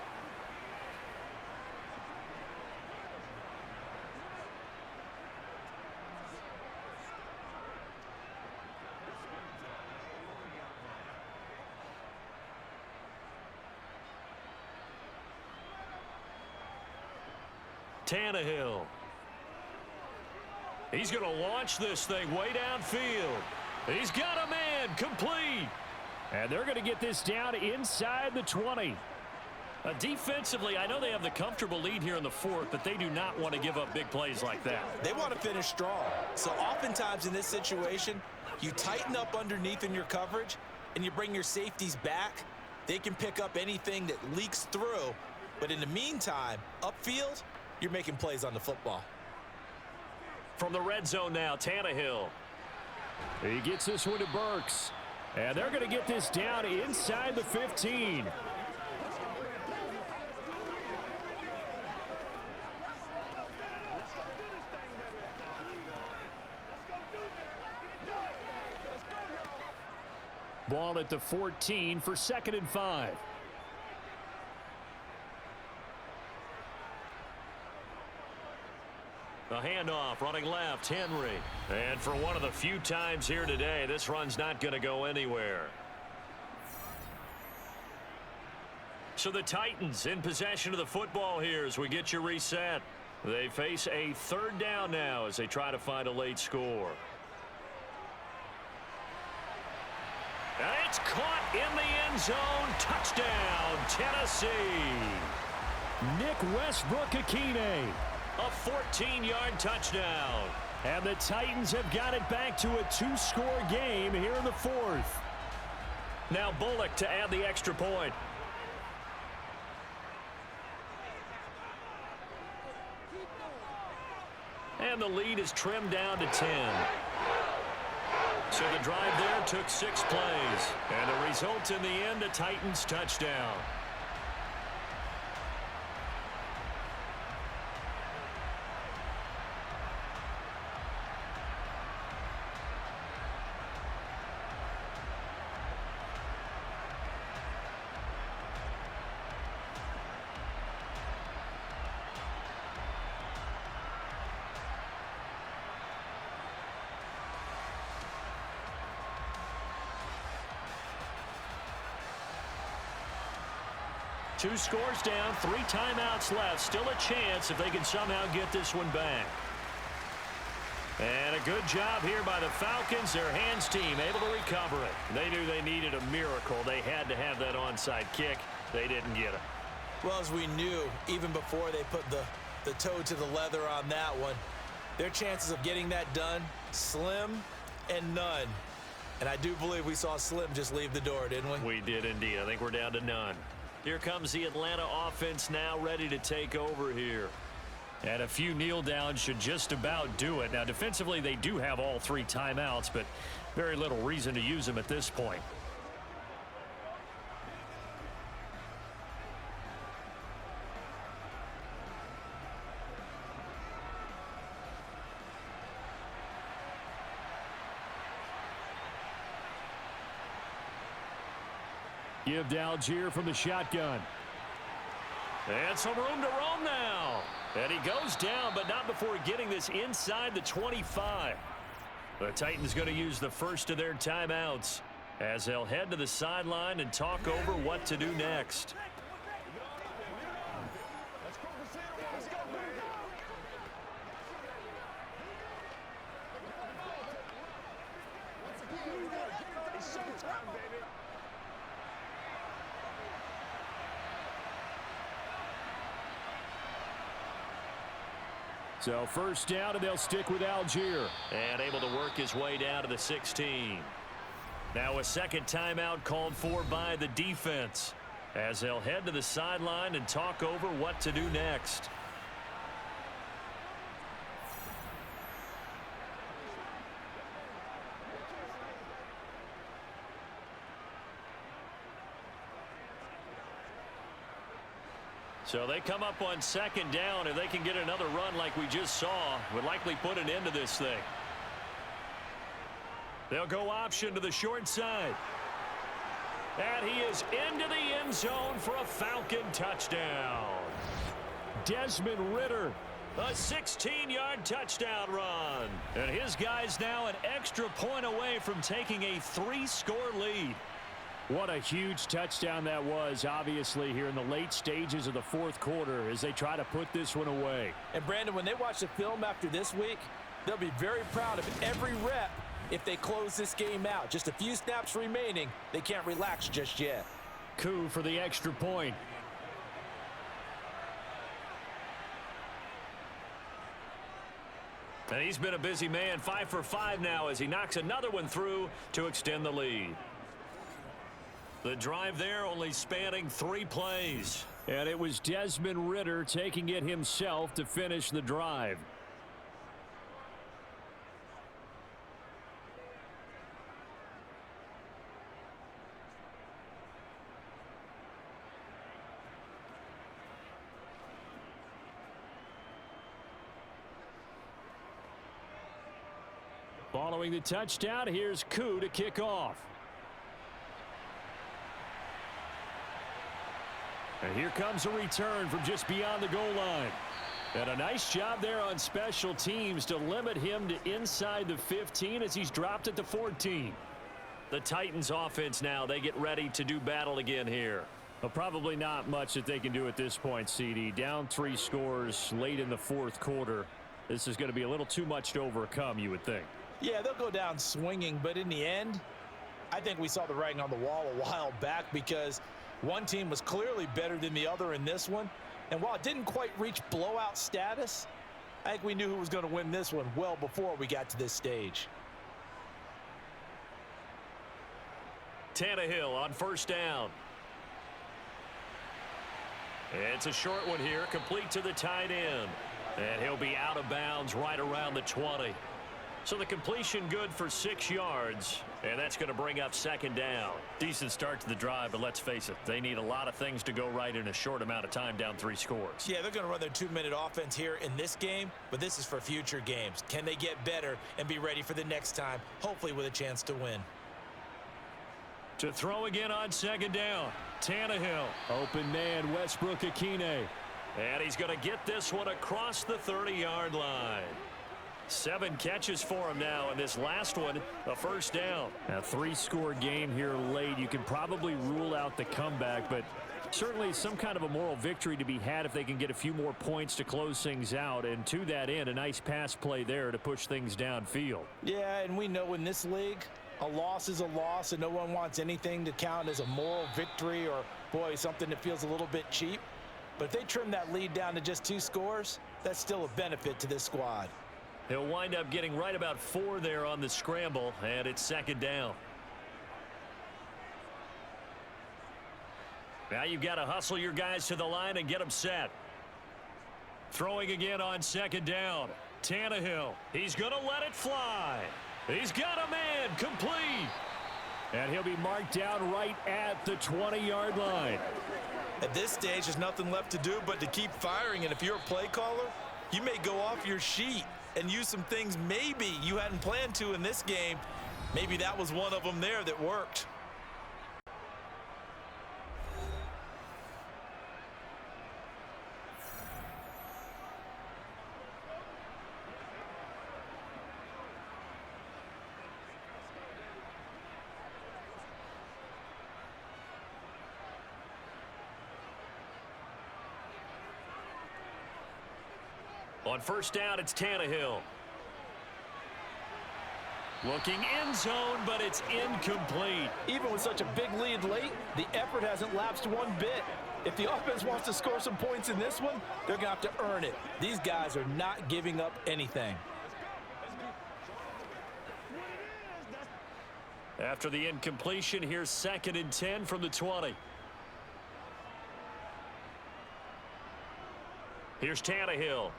Tannehill. He's going to launch this thing way downfield. He's got a man complete. And they're going to get this down inside the 20. Defensively, I know they have the comfortable lead here in the 4th, but they do not want to give up big plays like that. They want to finish strong. So oftentimes in this situation, you tighten up underneath in your coverage and you bring your safeties back. They can pick up anything that leaks through. But in the meantime, upfield, you're making plays on the football. From the red zone now, Tannehill. He gets this one to Burks. And they're going to get this down inside the 15. Ball at the 14 for 2nd and 5. The handoff running left, Henry. And for one of the few times here today, this run's not going to go anywhere. So the Titans in possession of the football here as we get you reset. They face a 3rd down now as they try to find a late score. And it's caught in the end zone. Touchdown, Tennessee. Nick Westbrook-Akine. A 14-yard touchdown. And the Titans have got it back to a 2-score game here in the fourth. Now Bullock to add the extra point. And the lead is trimmed down to 10. So the drive there took 6 plays. And the result in the end, a Titans touchdown. Two scores down, 3 timeouts left. Still a chance if they can somehow get this one back. And a good job here by the Falcons. Their hands team able to recover it. They knew they needed a miracle. They had to have that onside kick. They didn't get it. Well, as we knew, even before they put the toe to the leather on that one, their chances of getting that done, slim and none. And I do believe we saw Slim just leave the door, didn't we? We did indeed. I think we're down to none. Here comes the Atlanta offense now ready to take over here. And a few kneel downs should just about do it. Now, defensively, they do have all 3 timeouts, but very little reason to use them at this point. Give to Algier from the shotgun. And some room to roam now. And he goes down, but not before getting this inside the 25. The Titans going to use the first of their timeouts as they'll head to the sideline and talk over what to do next. So first down, and they'll stick with Algier. And able to work his way down to the 16. Now a second timeout called for by the defense as they'll head to the sideline and talk over what to do next. So they come up on second down. If they can get another run like we just saw, would likely put an end to this thing. They'll go option to the short side. And he is into the end zone for a Falcon touchdown. Desmond Ridder. A 16-yard touchdown run. And his guy's now an extra point away from taking a 3-score lead. What a huge touchdown that was, obviously, here in the late stages of the fourth quarter as they try to put this one away. And, Brandon, when they watch the film after this week, they'll be very proud of every rep if they close this game out. Just a few snaps remaining. They can't relax just yet. Coup for the extra point. And he's been a busy man, 5 for 5 now as he knocks another one through to extend the lead. The drive there only spanning 3 plays. And it was Desmond Ridder taking it himself to finish the drive. Following the touchdown, here's Coup to kick off. And here comes a return from just beyond the goal line. And a nice job there on special teams to limit him to inside the 15 as he's dropped it to 14. The Titans offense now, they get ready to do battle again here. Well, probably not much that they can do at this point, CD. Down 3 scores late in the fourth quarter. This is going to be a little too much to overcome, you would think. Yeah, they'll go down swinging, but in the end, I think we saw the writing on the wall a while back because one team was clearly better than the other in this one. And while it didn't quite reach blowout status, I think we knew who was going to win this one well before we got to this stage. Tannehill on first down. It's a short one here, complete to the tight end. And he'll be out of bounds right around the 20. So the completion good for 6 yards, and that's going to bring up second down. Decent start to the drive, but let's face it, they need a lot of things to go right in a short amount of time down 3 scores. Yeah, they're going to run their 2-minute offense here in this game, but this is for future games. Can they get better and be ready for the next time, hopefully with a chance to win? To throw again on second down, Tannehill. Open man, Westbrook-Akine. And he's going to get this one across the 30-yard line. 7 catches for him now, and this last one, a first down. A 3-score game here late. You can probably rule out the comeback, but certainly some kind of a moral victory to be had if they can get a few more points to close things out. And to that end, a nice pass play there to push things downfield. Yeah, and we know in this league, a loss is a loss, and no one wants anything to count as a moral victory or, boy, something that feels a little bit cheap. But if they trim that lead down to just 2 scores, that's still a benefit to this squad. He'll wind up getting right about 4 there on the scramble, and it's second down. Now you've got to hustle your guys to the line and get them set. Throwing again on second down. Tannehill, he's going to let it fly. He's got a man, complete. And he'll be marked down right at the 20-yard line. At this stage, there's nothing left to do but to keep firing, and if you're a play caller, you may go off your sheet and use some things maybe you hadn't planned to in this game. Maybe that was one of them there that worked. On first down, it's Tannehill. Looking end zone, but it's incomplete. Even with such a big lead late, the effort hasn't lapsed one bit. If the offense wants to score some points in this one, they're going to have to earn it. These guys are not giving up anything. After the incompletion, here's 2nd and 10 from the 20. Here's Tannehill.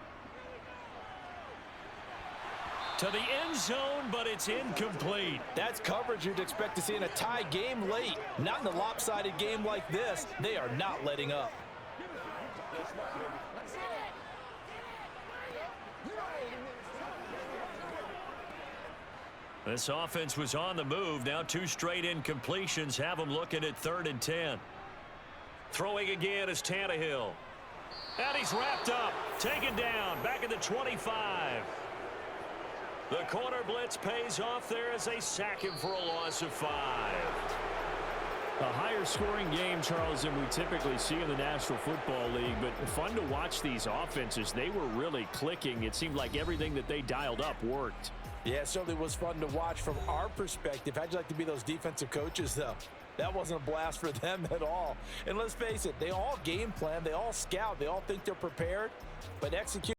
To the end zone, but it's incomplete. That's coverage you'd expect to see in a tie game late. Not in a lopsided game like this. They are not letting up. This offense was on the move. Now 2 straight incompletions have them looking at 3rd and 10. Throwing again is Tannehill. And he's wrapped up. Taken down. Back at the 25. The corner blitz pays off there as they sack him for a loss of 5. A higher scoring game, Charles, than we typically see in the National Football League, but fun to watch these offenses. They were really clicking. It seemed like everything that they dialed up worked. Yeah, it certainly was fun to watch from our perspective. How'd you like to be those defensive coaches, though? That wasn't a blast for them at all. And let's face it, they all game plan, they all scout, they all think they're prepared, but execute.